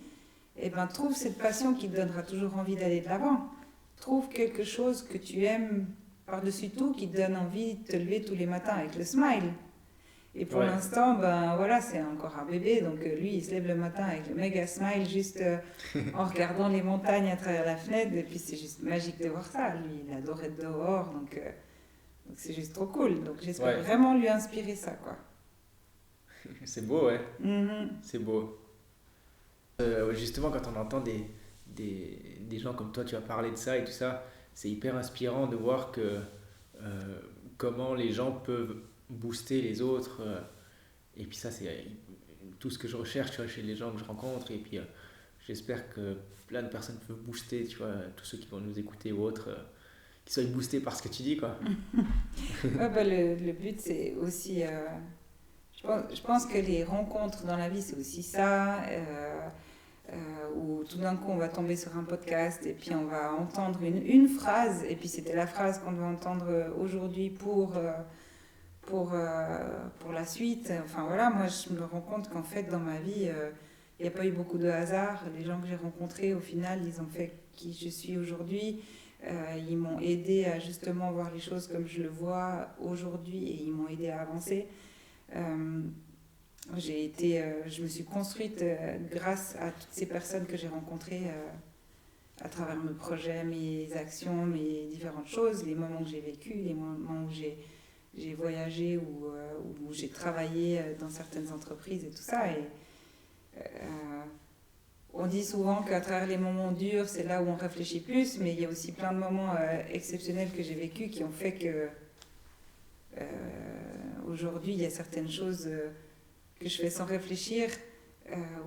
et ben, trouve cette passion qui te donnera toujours envie d'aller de l'avant. Trouve quelque chose que tu aimes par-dessus tout, qui te donne envie de te lever tous les matins avec le smile. Et pour l'instant, ben, voilà, c'est encore un bébé, donc lui, il se lève le matin avec le méga smile, juste en regardant les montagnes à travers la fenêtre, et puis c'est juste magique de voir ça. Lui, il adore être dehors, donc c'est juste trop cool. Donc j'espère vraiment lui inspirer ça, quoi. C'est beau, ouais. C'est beau. Justement, quand on entend des gens comme toi, tu as parlé de ça et tout ça, c'est hyper inspirant de voir que comment les gens peuvent booster les autres. Et puis ça, c'est tout ce que je recherche, tu vois, chez les gens que je rencontre. Et puis j'espère que plein de personnes peuvent booster, tu vois, tous ceux qui vont nous écouter ou autres, qu'ils soient boostés par ce que tu dis, quoi. Ouais, bah, le but, c'est aussi... je pense que les rencontres dans la vie, c'est aussi ça. Où tout d'un coup, on va tomber sur un podcast et puis on va entendre une phrase. Et puis c'était la phrase qu'on doit entendre aujourd'hui pour la suite. Enfin voilà, moi, je me rends compte qu'en fait, dans ma vie, il n'y a pas eu beaucoup de hasard. Les gens que j'ai rencontrés, au final, ils ont fait qui je suis aujourd'hui. Ils m'ont aidé à justement voir les choses comme je le vois aujourd'hui et ils m'ont aidé à avancer. Je me suis construite grâce à toutes ces personnes que j'ai rencontrées à travers mes projets, mes actions, mes différentes choses, les moments que j'ai vécus, les moments où j'ai voyagé ou où j'ai travaillé dans certaines entreprises et tout ça. Et on dit souvent qu'à travers les moments durs, c'est là où on réfléchit plus, mais il y a aussi plein de moments exceptionnels que j'ai vécus qui ont fait que aujourd'hui, il y a certaines choses que je fais sans réfléchir,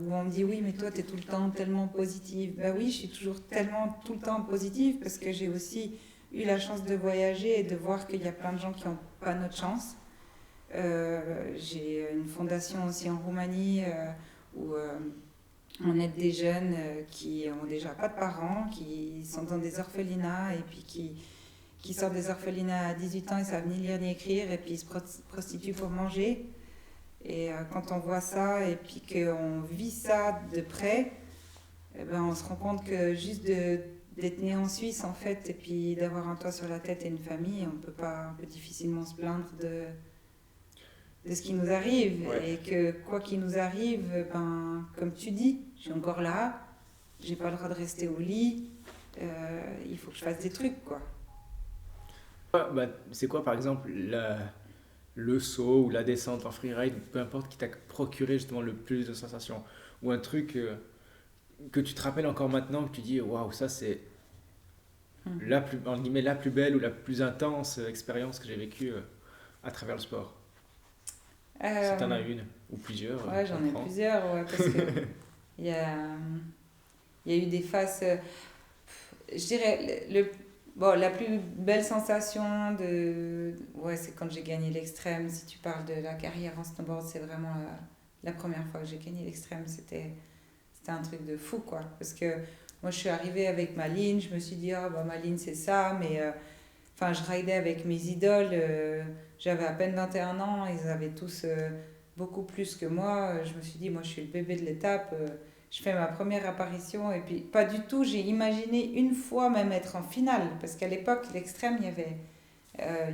où on me dit oui, mais toi, tu es tout le temps tellement positive. Ben oui, je suis toujours tellement tout le temps positive parce que j'ai aussi eu la chance de voyager et de voir qu'il y a plein de gens qui n'ont pas notre chance. J'ai une fondation aussi en Roumanie où on aide des jeunes qui ont déjà pas de parents, qui sont dans des orphelinats et puis qui sortent des orphelinats à 18 ans et savent ni lire ni écrire et puis ils se prostituent pour manger. Et quand on voit ça et puis qu'on vit ça de près, eh ben on se rend compte que juste d'être né en Suisse en fait et puis d'avoir un toit sur la tête et une famille, on peut difficilement se plaindre de ce qui nous arrive. Ouais. Et que quoi qu'il nous arrive, ben, comme tu dis, je suis encore là, j'ai pas le droit de rester au lit, il faut que je fasse des trucs quoi. Bah, c'est quoi par exemple le saut ou la descente en freeride, peu importe, qui t'a procuré justement le plus de sensations? Ou un truc que tu te rappelles encore maintenant, que tu dis waouh, ça c'est en guillemets, la plus belle ou la plus intense expérience que j'ai vécue à travers le sport. Si t'en as une ou plusieurs, Ouais, j'en ai prends. plusieurs, ouais, parce que il y a, il y a eu des phases. Je dirais, bon, la plus belle sensation ouais, c'est quand j'ai gagné l'extrême. Si tu parles de la carrière en snowboard, c'est vraiment la première fois que j'ai gagné l'extrême. C'était un truc de fou, quoi. Parce que moi, je suis arrivée avec ma ligne, je me suis dit, ah, bah, ma ligne, c'est ça, mais enfin, je ridais avec mes idoles. J'avais à peine 21 ans, ils avaient tous beaucoup plus que moi. Je me suis dit, moi, je suis le bébé de l'étape. Je fais ma première apparition et puis pas du tout, j'ai imaginé une fois même être en finale, parce qu'à l'époque, l'extrême, il y avait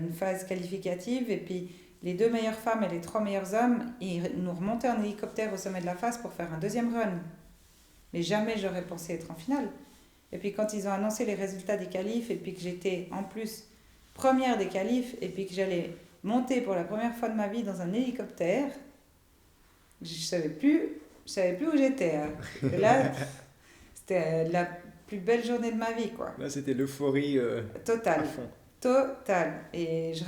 une phase qualificative et puis les 2 meilleures femmes et les 3 meilleurs hommes, ils nous remontaient en hélicoptère au sommet de la face pour faire un deuxième run. Mais jamais j'aurais pensé être en finale. Et puis quand ils ont annoncé les résultats des qualifs et puis que j'étais en plus première des qualifs et puis que j'allais monter pour la première fois de ma vie dans un hélicoptère, je savais plus où j'étais. Hein. Et là, c'était la plus belle journée de ma vie, quoi. Là, c'était l'euphorie à Totale. fond. Total. Et je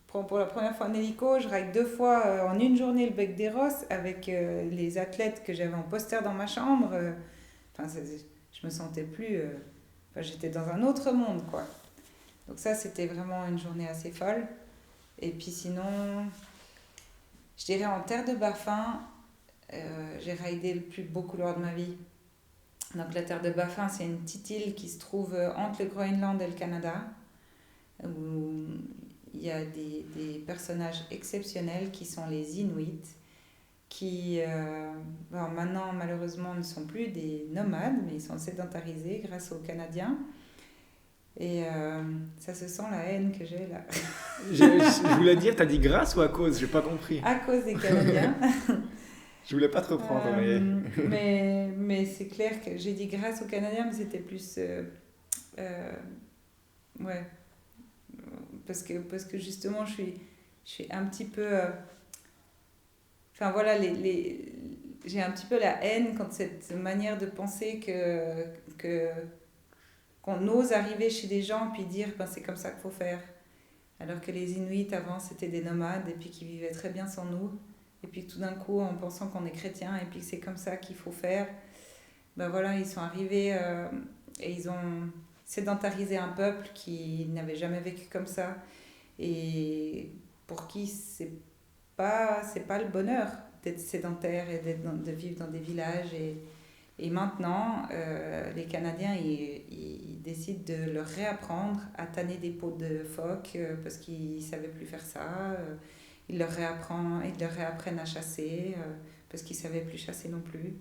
prends pour la première fois un hélico, je ride 2 fois en une journée le Bec des Rosses avec les athlètes que j'avais en poster dans ma chambre. Enfin, je me sentais plus. Enfin, j'étais dans un autre monde, quoi. Donc, ça, c'était vraiment une journée assez folle. Et puis, sinon, je dirais en terre de Baffin, j'ai ridé le plus beau couloir de ma vie. Donc, la terre de Baffin, c'est une petite île qui se trouve entre le Groenland et le Canada, où il y a des personnages exceptionnels qui sont les Inuits, qui maintenant malheureusement ne sont plus des nomades, mais ils sont sédentarisés grâce aux Canadiens. Et ça se sent la haine que j'ai là. Je voulais dire, t'as dit grâce ou à cause? J'ai pas compris. À cause des Canadiens. Je voulais pas te reprendre, mais c'est clair que j'ai dit grâce aux Canadiens, mais c'était plus... ouais. Parce que justement, je suis un petit peu... Enfin voilà, j'ai un petit peu la haine quand cette manière de penser qu'on ose arriver chez des gens puis dire ben, c'est comme ça qu'il faut faire. Alors que les Inuits avant c'était des nomades et puis qui vivaient très bien sans nous. Et puis tout d'un coup en pensant qu'on est chrétien et puis que c'est comme ça qu'il faut faire, ben voilà, ils sont arrivés et ils ont sédentarisé un peuple qui n'avait jamais vécu comme ça et pour qui c'est pas le bonheur d'être sédentaire et de vivre dans des villages et maintenant les Canadiens ils décident de leur réapprendre à tanner des peaux de phoque parce qu'ils savaient plus faire ça, ils leur réapprennent à chasser parce qu'ils savaient plus chasser non plus.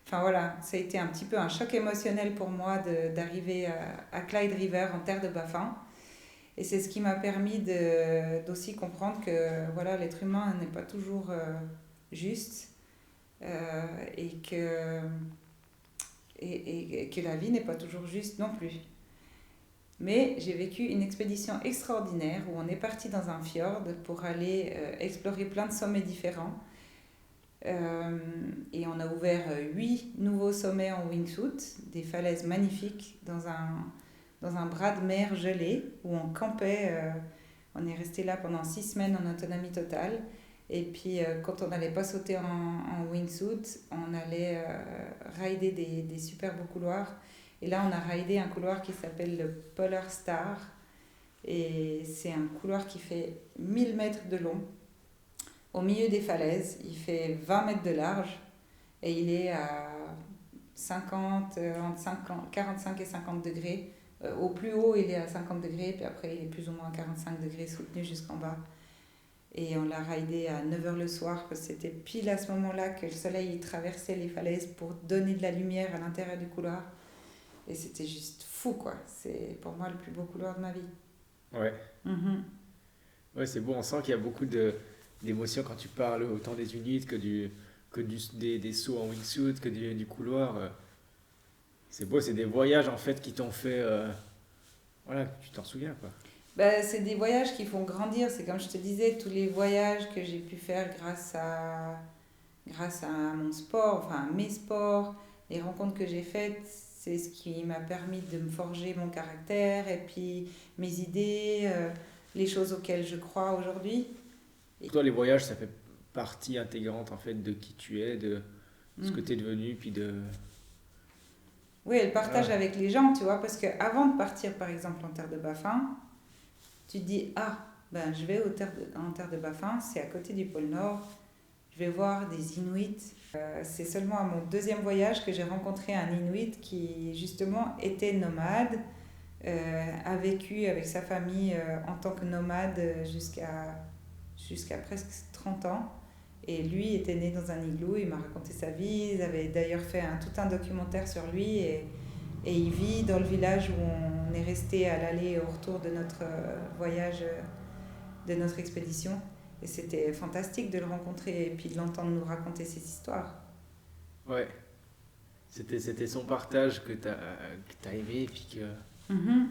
Enfin voilà, ça a été un petit peu un choc émotionnel pour moi d'arriver à Clyde River en terre de Baffin. Et c'est ce qui m'a permis d'aussi comprendre que voilà, l'être humain n'est pas toujours juste et et que la vie n'est pas toujours juste non plus. Mais j'ai vécu une expédition extraordinaire où on est parti dans un fjord pour aller explorer plein de sommets différents. Et on a ouvert 8 nouveaux sommets en wingsuit, des falaises magnifiques dans un bras de mer gelé où on campait. On est resté là pendant 6 semaines en autonomie totale. Et puis quand on n'allait pas sauter en wingsuit, on allait rider des super beaux couloirs. Et là, on a ridé un couloir qui s'appelle le Polar Star. Et c'est un couloir qui fait 1000 mètres de long, au milieu des falaises. Il fait 20 mètres de large et il est à 45 et 50 degrés. Au plus haut, il est à 50 degrés, puis après, il est plus ou moins à 45 degrés soutenu jusqu'en bas. Et on l'a ridé à 9h le soir, parce que c'était pile à ce moment-là que le soleil traversait les falaises pour donner de la lumière à l'intérieur du couloir. Et c'était juste fou, quoi. C'est pour moi le plus beau couloir de ma vie. Ouais. Ouais, c'est beau, on sent qu'il y a beaucoup d'émotions quand tu parles autant des Inuits des sauts en wingsuit, que du couloir. C'est beau, c'est des voyages en fait qui t'ont fait. Voilà, tu t'en souviens quoi. C'est des voyages qui font grandir. C'est comme je te disais, tous les voyages que j'ai pu faire grâce à mon sport, enfin mes sports, les rencontres que j'ai faites, c'est ce qui m'a permis de me forger mon caractère et puis mes idées, les choses auxquelles je crois aujourd'hui. Pour toi, les voyages, ça fait partie intégrante en fait de qui tu es, de ce que tu es devenu, puis de. Oui, et le partage avec les gens, tu vois, parce qu'avant de partir par exemple en terre de Baffin, tu te dis, je vais en terre de Baffin, c'est à côté du pôle Nord, je vais voir des Inuits. C'est seulement à mon deuxième voyage que j'ai rencontré un Inuit qui justement était nomade, a vécu avec sa famille en tant que nomade jusqu'à presque 30 ans. Et lui était né dans un igloo, il m'a raconté sa vie, ils avaient d'ailleurs fait tout un documentaire sur lui et il vit dans le village où on est resté à l'aller et au retour de notre voyage, de notre expédition. Et c'était fantastique de le rencontrer et puis de l'entendre nous raconter ses histoires. Ouais, c'était son partage que t'as aimé et puis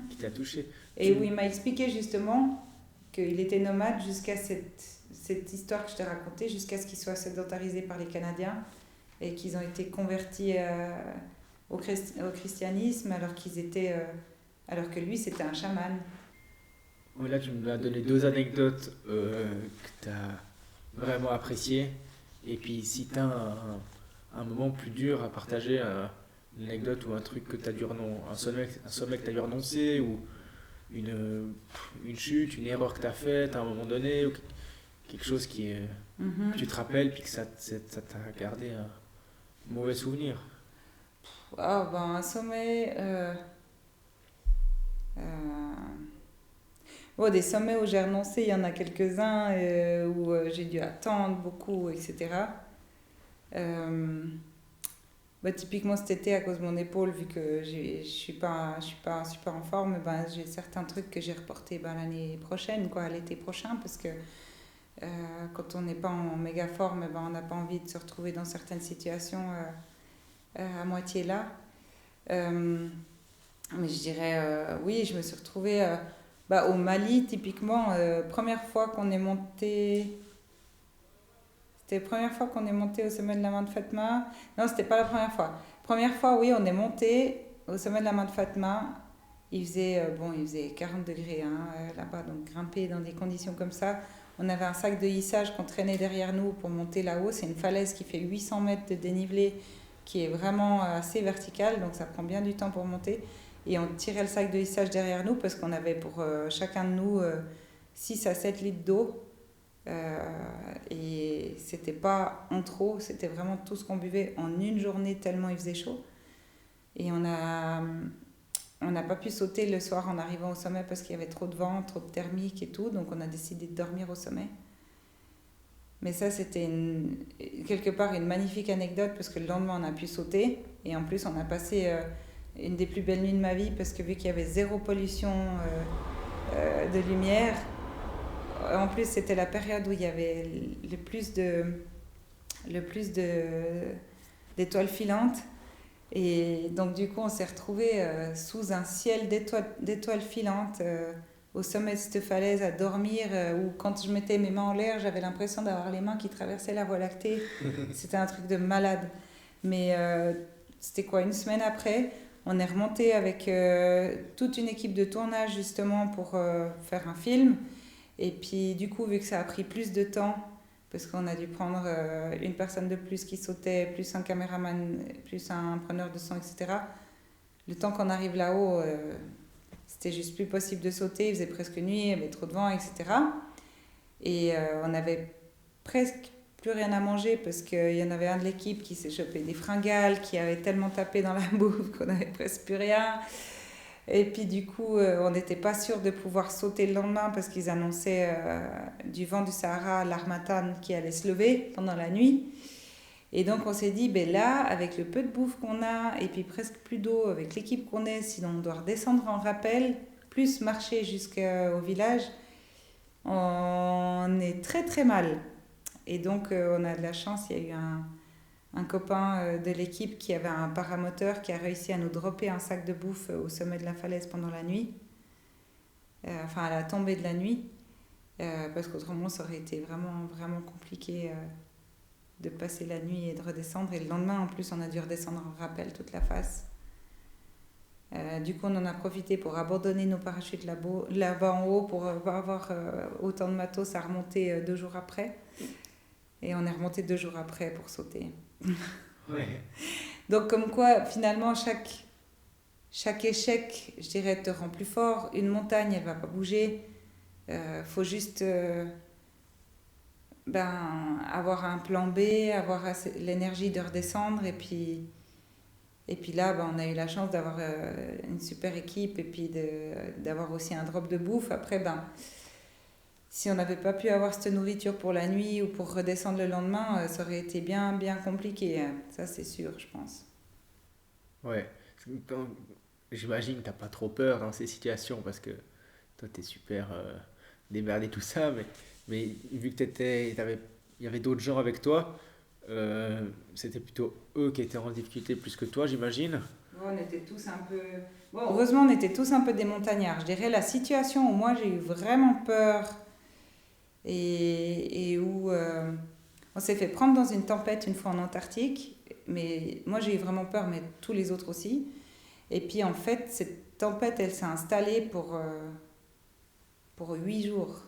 qui t'a touché. Et où il m'a expliqué justement qu'il était nomade jusqu'à cette histoire que je t'ai racontée, jusqu'à ce qu'il soit sédentarisé par les Canadiens et qu'ils ont été convertis au christianisme alors que lui c'était un chaman. Là, tu m'as donné 2 anecdotes que tu as vraiment appréciées. Et puis, si tu as un moment plus dur à partager, une anecdote ou un truc que tu as dû un sommet que tu as dû renoncer, ou une chute, une erreur que tu as faite à un moment donné, ou quelque chose que tu te rappelles, puis que ça t'a gardé un mauvais souvenir. Un sommet. Des sommets où j'ai renoncé, il y en a quelques-uns où j'ai dû attendre beaucoup, etc. Typiquement cet été, à cause de mon épaule, vu que je suis pas super en forme, j'ai certains trucs que j'ai reportés l'année prochaine, l'été prochain, parce que quand on n'est pas en méga forme, on n'a pas envie de se retrouver dans certaines situations à moitié là. Mais je dirais, oui, je me suis retrouvée au Mali, typiquement, première fois qu'on est monté... C'était la première fois qu'on est monté au sommet de la main de Fatma. Non, c'était pas la première fois. Première fois, oui, on est monté au sommet de la main de Fatma. Il faisait 40 degrés là-bas, donc grimper dans des conditions comme ça. On avait un sac de hissage qu'on traînait derrière nous pour monter là-haut. C'est une falaise qui fait 800 mètres de dénivelé, qui est vraiment assez verticale, donc ça prend bien du temps pour monter. Et on tirait le sac de hissage derrière nous parce qu'on avait pour chacun de nous 6 à 7 litres d'eau. Et c'était pas en trop, c'était vraiment tout ce qu'on buvait en une journée tellement il faisait chaud. Et on n'a pas pu sauter le soir en arrivant au sommet parce qu'il y avait trop de vent, trop de thermique et tout, donc on a décidé de dormir au sommet. Mais ça, c'était quelque part une magnifique anecdote parce que le lendemain on a pu sauter et en plus on a passé une des plus belles nuits de ma vie parce que vu qu'il y avait zéro pollution de lumière, en plus c'était la période où il y avait le plus d'étoiles filantes. Et donc du coup, on s'est retrouvés sous un ciel d'étoiles filantes au sommet de cette falaise à dormir, où quand je mettais mes mains en l'air, j'avais l'impression d'avoir les mains qui traversaient la Voie lactée. C'était un truc de malade. Mais c'était quoi, une semaine après, on est remonté avec toute une équipe de tournage justement pour faire un film. Et puis du coup, vu que ça a pris plus de temps, parce qu'on a dû prendre une personne de plus qui sautait, plus un caméraman, plus un preneur de son, etc. Le temps qu'on arrive là-haut, c'était juste plus possible de sauter, il faisait presque nuit, il y avait trop de vent, etc. Et on avait presque plus rien à manger parce qu'il y en avait un de l'équipe qui s'est chopé des fringales, qui avait tellement tapé dans la bouffe qu'on avait presque plus rien. Et puis du coup, on n'était pas sûr de pouvoir sauter le lendemain parce qu'ils annonçaient du vent du Sahara, l'harmattan qui allait se lever pendant la nuit. Et donc on s'est dit, ben là, avec le peu de bouffe qu'on a et puis presque plus d'eau avec l'équipe qu'on est, sinon on doit redescendre en rappel, plus marcher jusqu'au village, on est très très mal. Et donc on a de la chance, il y a eu un copain de l'équipe qui avait un paramoteur qui a réussi à nous dropper un sac de bouffe au sommet de la falaise pendant la nuit, enfin à la tombée de la nuit, parce qu'autrement ça aurait été vraiment vraiment compliqué de passer la nuit et de redescendre. Et le lendemain en plus on a dû redescendre en rappel toute la face. Du coup on en a profité pour abandonner nos parachutes là-bas en haut pour pas avoir autant de matos à remonter 2 jours après. Et on est remonté 2 jours après pour sauter. Ouais. Donc comme quoi finalement chaque échec, je dirais, te rend plus fort. Une montagne, elle va pas bouger. Faut juste avoir un plan B, avoir l'énergie de redescendre. Et puis là, on a eu la chance d'avoir une super équipe et puis d'avoir aussi un drop de bouffe. Après, si on n'avait pas pu avoir cette nourriture pour la nuit ou pour redescendre le lendemain, ça aurait été bien, bien compliqué. Ça, c'est sûr, je pense. Ouais. J'imagine que t'as pas trop peur dans ces situations parce que toi, t'es super démerdé, tout ça. Mais vu que il y avait d'autres gens avec toi, c'était plutôt eux qui étaient en difficulté plus que toi, j'imagine. On était tous un peu... Bon, heureusement, on était tous un peu des montagnards. Je dirais la situation où moi, j'ai eu vraiment peur et où on s'est fait prendre dans une tempête une fois en Antarctique. Mais moi, j'ai eu vraiment peur, mais tous les autres aussi. Et puis, en fait, cette tempête, elle s'est installée pour 8 jours.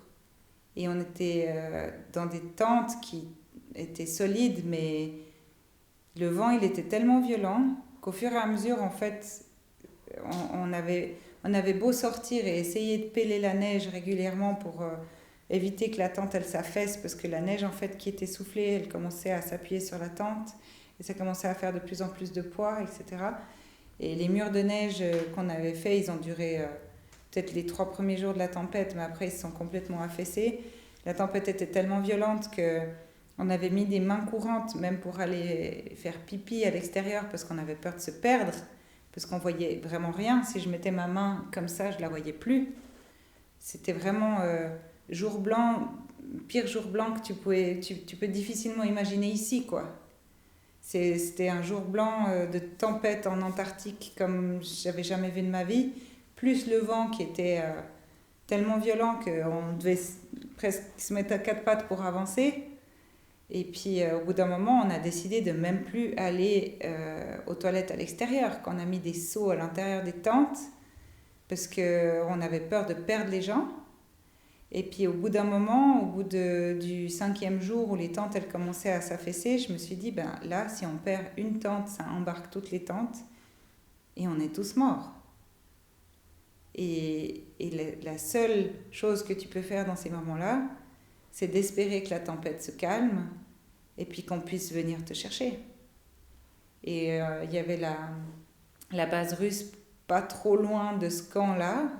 Et on était dans des tentes qui étaient solides, mais le vent, il était tellement violent qu'au fur et à mesure, en fait, on avait beau sortir et essayer de peler la neige régulièrement pour éviter que la tente, elle s'affaisse, parce que la neige, en fait, qui était soufflée, elle commençait à s'appuyer sur la tente, et ça commençait à faire de plus en plus de poids, etc. Et les murs de neige qu'on avait fait, ils ont duré peut-être les 3 premiers jours de la tempête, mais après, ils se sont complètement affaissés. La tempête était tellement violente qu'on avait mis des mains courantes, même pour aller faire pipi à l'extérieur, parce qu'on avait peur de se perdre, parce qu'on voyait vraiment rien. Si je mettais ma main comme ça, je la voyais plus. C'était vraiment jour blanc, pire jour blanc que tu peux difficilement imaginer ici, quoi. C'était un jour blanc de tempête en Antarctique comme j'avais jamais vu de ma vie, plus le vent qui était tellement violent qu'on devait presque se mettre à 4 pattes pour avancer. Et puis au bout d'un moment, on a décidé de même plus aller aux toilettes à l'extérieur, qu'on a mis des seaux à l'intérieur des tentes parce qu'on avait peur de perdre les gens. Et puis au bout d'un moment, au bout du 5e jour où les tentes elles commençaient à s'affaisser, je me suis dit, là, si on perd une tente, ça embarque toutes les tentes et on est tous morts. Et la seule chose que tu peux faire dans ces moments-là, c'est d'espérer que la tempête se calme et puis qu'on puisse venir te chercher. Et il y avait la base russe pas trop loin de ce camp-là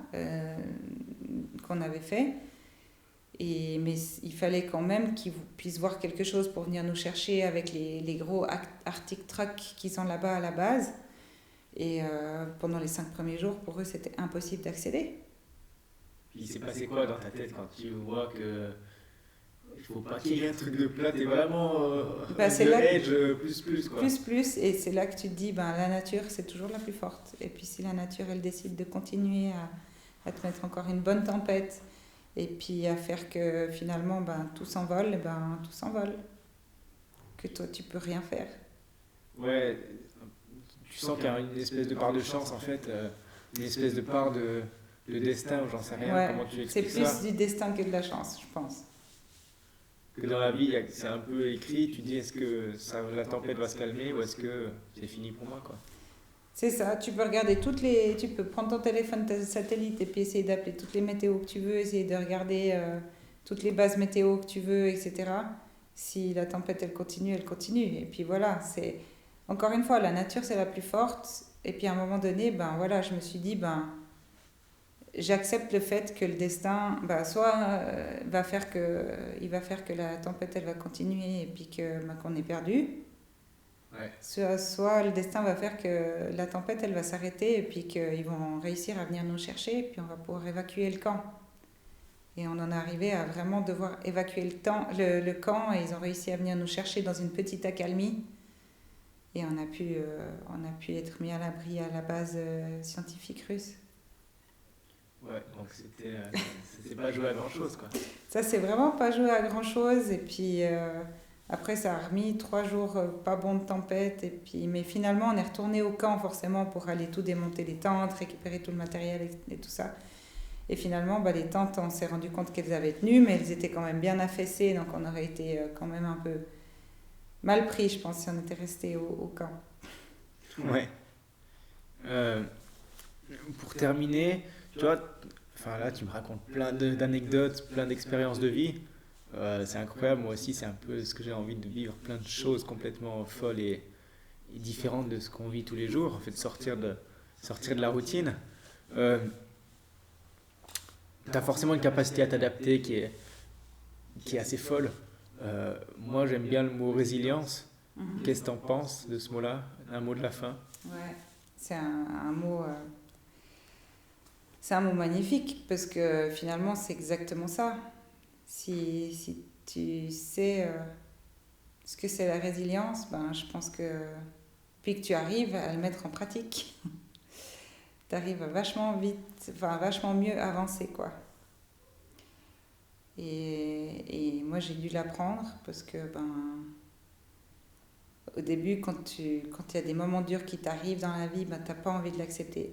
qu'on avait fait. Mais il fallait quand même qu'ils puissent voir quelque chose pour venir nous chercher avec les gros Arctic Trucks qui sont là-bas à la base. Et pendant les 5 premiers jours, pour eux, c'était impossible d'accéder. Puis il s'est passé quoi dans ta tête quand tu vois que Il faut pas qu'il y ait un truc de plat, t'es vraiment C'est de là edge plus quoi. plus, et c'est là que tu te dis, la nature, c'est toujours la plus forte. Et puis si la nature, elle décide de continuer à te mettre encore une bonne tempête, et puis à faire que finalement, tout s'envole, tout s'envole. Que toi, tu peux rien faire. Ouais, tu sens qu'il y a une espèce de part de chance en fait, une espèce de part de destin, ou j'en sais rien, comment tu c'est expliques ça. plus du destin que de la chance, je pense. Que dans la vie, c'est un peu écrit, tu dis est-ce que la tempête va se calmer ou est-ce que c'est fini pour moi quoi. C'est ça, tu peux regarder tu peux prendre ton téléphone satellite et puis essayer d'appeler toutes les météos que tu veux, essayer de regarder toutes les bases météo que tu veux, etc. Si la tempête elle continue. Et puis voilà, c'est encore une fois, la nature c'est la plus forte. Et puis à un moment donné, je me suis dit, j'accepte le fait que le destin, soit va faire que la tempête elle va continuer et puis qu'on est perdu. Ouais. Soit le destin va faire que la tempête elle va s'arrêter et puis qu'ils vont réussir à venir nous chercher et puis on va pouvoir évacuer le camp. Et on en est arrivé à vraiment devoir évacuer le camp et ils ont réussi à venir nous chercher dans une petite accalmie. Et on a pu être mis à l'abri à la base scientifique russe. Ouais, donc c'était pas joué à grand chose quoi. Ça, c'est vraiment pas joué à grand chose. Et puis après, ça a remis 3 jours pas bons de tempête. Mais finalement, on est retourné au camp forcément pour aller tout démonter les tentes, récupérer tout le matériel et tout ça. Et finalement, les tentes, on s'est rendu compte qu'elles avaient tenu, mais elles étaient quand même bien affaissées. Donc on aurait été quand même un peu mal pris, je pense, si on était resté au camp. Ouais. Pour terminer, tu vois, là tu me racontes plein d'anecdotes, plein d'expériences de vie. C'est incroyable, moi aussi c'est un peu ce que j'ai envie de vivre, plein de choses complètement folles et différentes de ce qu'on vit tous les jours, en fait sortir de la routine. Tu as forcément une capacité à t'adapter qui est assez folle. Moi j'aime bien le mot résilience. Qu'est-ce que tu en penses de ce mot-là? Un mot de la fin? Ouais, c'est un mot... C'est un mot magnifique parce que finalement c'est exactement ça. Si tu sais ce que c'est la résilience, je pense que puis que tu arrives à le mettre en pratique, tu arrives vachement mieux avancer quoi. Et moi j'ai dû l'apprendre parce que au début quand il y a des moments durs qui t'arrivent dans la vie, t'as pas envie de l'accepter.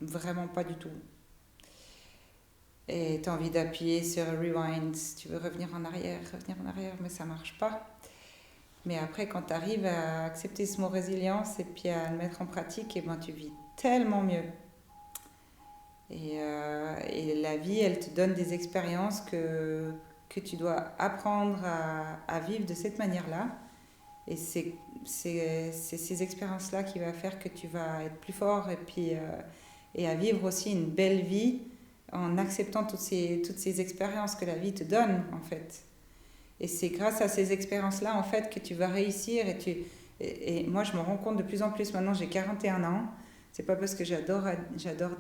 Vraiment pas du tout. Et tu as envie d'appuyer sur rewind, tu veux revenir en arrière, mais ça marche pas. Mais après, quand tu arrives à accepter ce mot résilience et puis à le mettre en pratique, tu vis tellement mieux. Et la vie, elle te donne des expériences que tu dois apprendre à vivre de cette manière-là. Et c'est ces expériences-là qui va faire que tu vas être plus fort et à vivre aussi une belle vie en acceptant toutes ces expériences que la vie te donne, en fait. Et c'est grâce à ces expériences-là, en fait, que tu vas réussir. Et moi, je me rends compte de plus en plus, maintenant, j'ai 41 ans. C'est pas parce que j'adore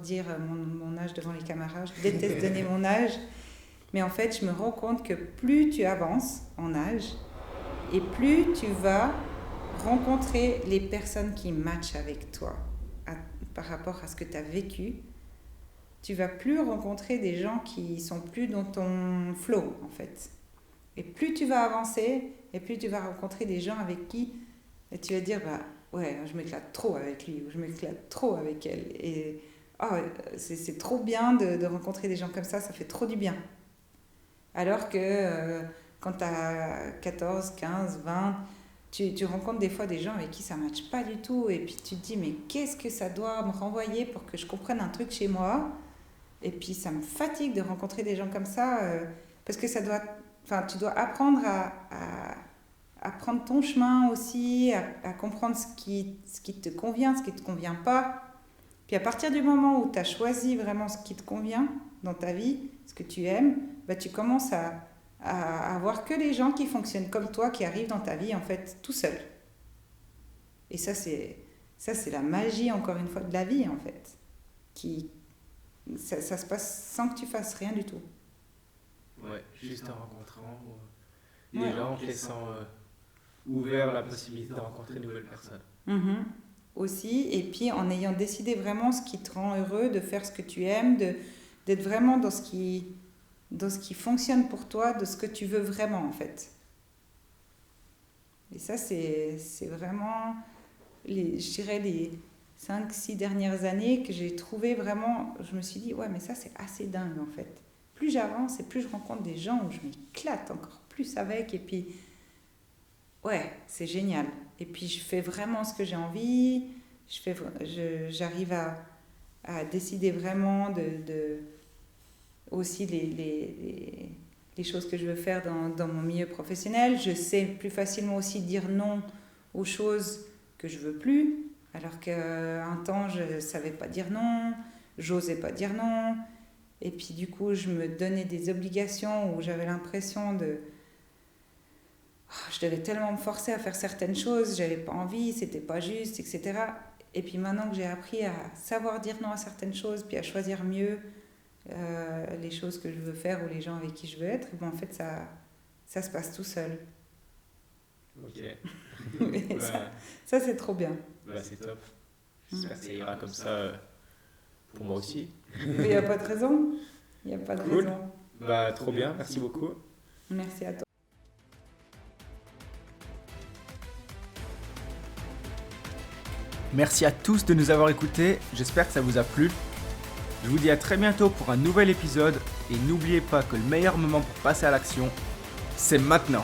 dire mon âge devant les camarades, je déteste donner mon âge. Mais en fait, je me rends compte que plus tu avances en âge, et plus tu vas rencontrer les personnes qui matchent avec toi par rapport à ce que tu as vécu, tu vas plus rencontrer des gens qui sont plus dans ton flow en fait. Et plus tu vas avancer, et plus tu vas rencontrer des gens avec qui tu vas dire ouais, je m'éclate trop avec lui ou je m'éclate trop avec elle. Et c'est trop bien de rencontrer des gens comme ça fait trop du bien. Alors que quand tu as 14, 15, 20, tu rencontres des fois des gens avec qui ça ne matche pas du tout et puis tu te dis mais qu'est-ce que ça doit me renvoyer pour que je comprenne un truc chez moi, et puis ça me fatigue de rencontrer des gens comme ça parce que tu dois apprendre à prendre ton chemin aussi, à comprendre ce qui te convient, ce qui ne te convient pas. Puis à partir du moment où tu as choisi vraiment ce qui te convient dans ta vie, ce que tu aimes, tu commences à avoir que les gens qui fonctionnent comme toi, qui arrivent dans ta vie en fait tout seul. Et ça c'est la magie encore une fois de la vie en fait. Ça se passe sans que tu fasses rien du tout. Ouais, juste en rencontrant les gens, en te laissant ouvert la possibilité de rencontrer de nouvelles personnes. Aussi, et puis en ayant décidé vraiment ce qui te rend heureux, de faire ce que tu aimes, d'être vraiment dans ce qui fonctionne pour toi, de ce que tu veux vraiment en fait. Et ça, c'est vraiment, je dirais, les 5-6 dernières années que j'ai trouvé vraiment, je me suis dit, ouais, mais ça, c'est assez dingue en fait. Plus j'avance et plus je rencontre des gens où je m'éclate encore plus avec, et puis, ouais, c'est génial. Et puis, je fais vraiment ce que j'ai envie, j'arrive à décider vraiment de aussi les choses que je veux faire dans mon milieu professionnel. Je sais plus facilement aussi dire non aux choses que je veux plus, alors qu'un temps, je savais pas dire non, j'osais pas dire non. Et puis du coup, je me donnais des obligations où j'avais l'impression je devais tellement me forcer à faire certaines choses, j'avais pas envie, c'était pas juste, etc. Et puis maintenant que j'ai appris à savoir dire non à certaines choses, puis à choisir mieux les choses que je veux faire ou les gens avec qui je veux être, bon, en fait, ça se passe tout seul. Ok. Et ça, c'est trop bien. C'est top. J'espère que ça ira comme ça pour moi aussi. Il n'y a pas de raison. Il n'y a pas de raison. Trop bien, merci beaucoup. Merci à toi. Merci à tous de nous avoir écoutés, j'espère que ça vous a plu. Je vous dis à très bientôt pour un nouvel épisode et n'oubliez pas que le meilleur moment pour passer à l'action, c'est maintenant.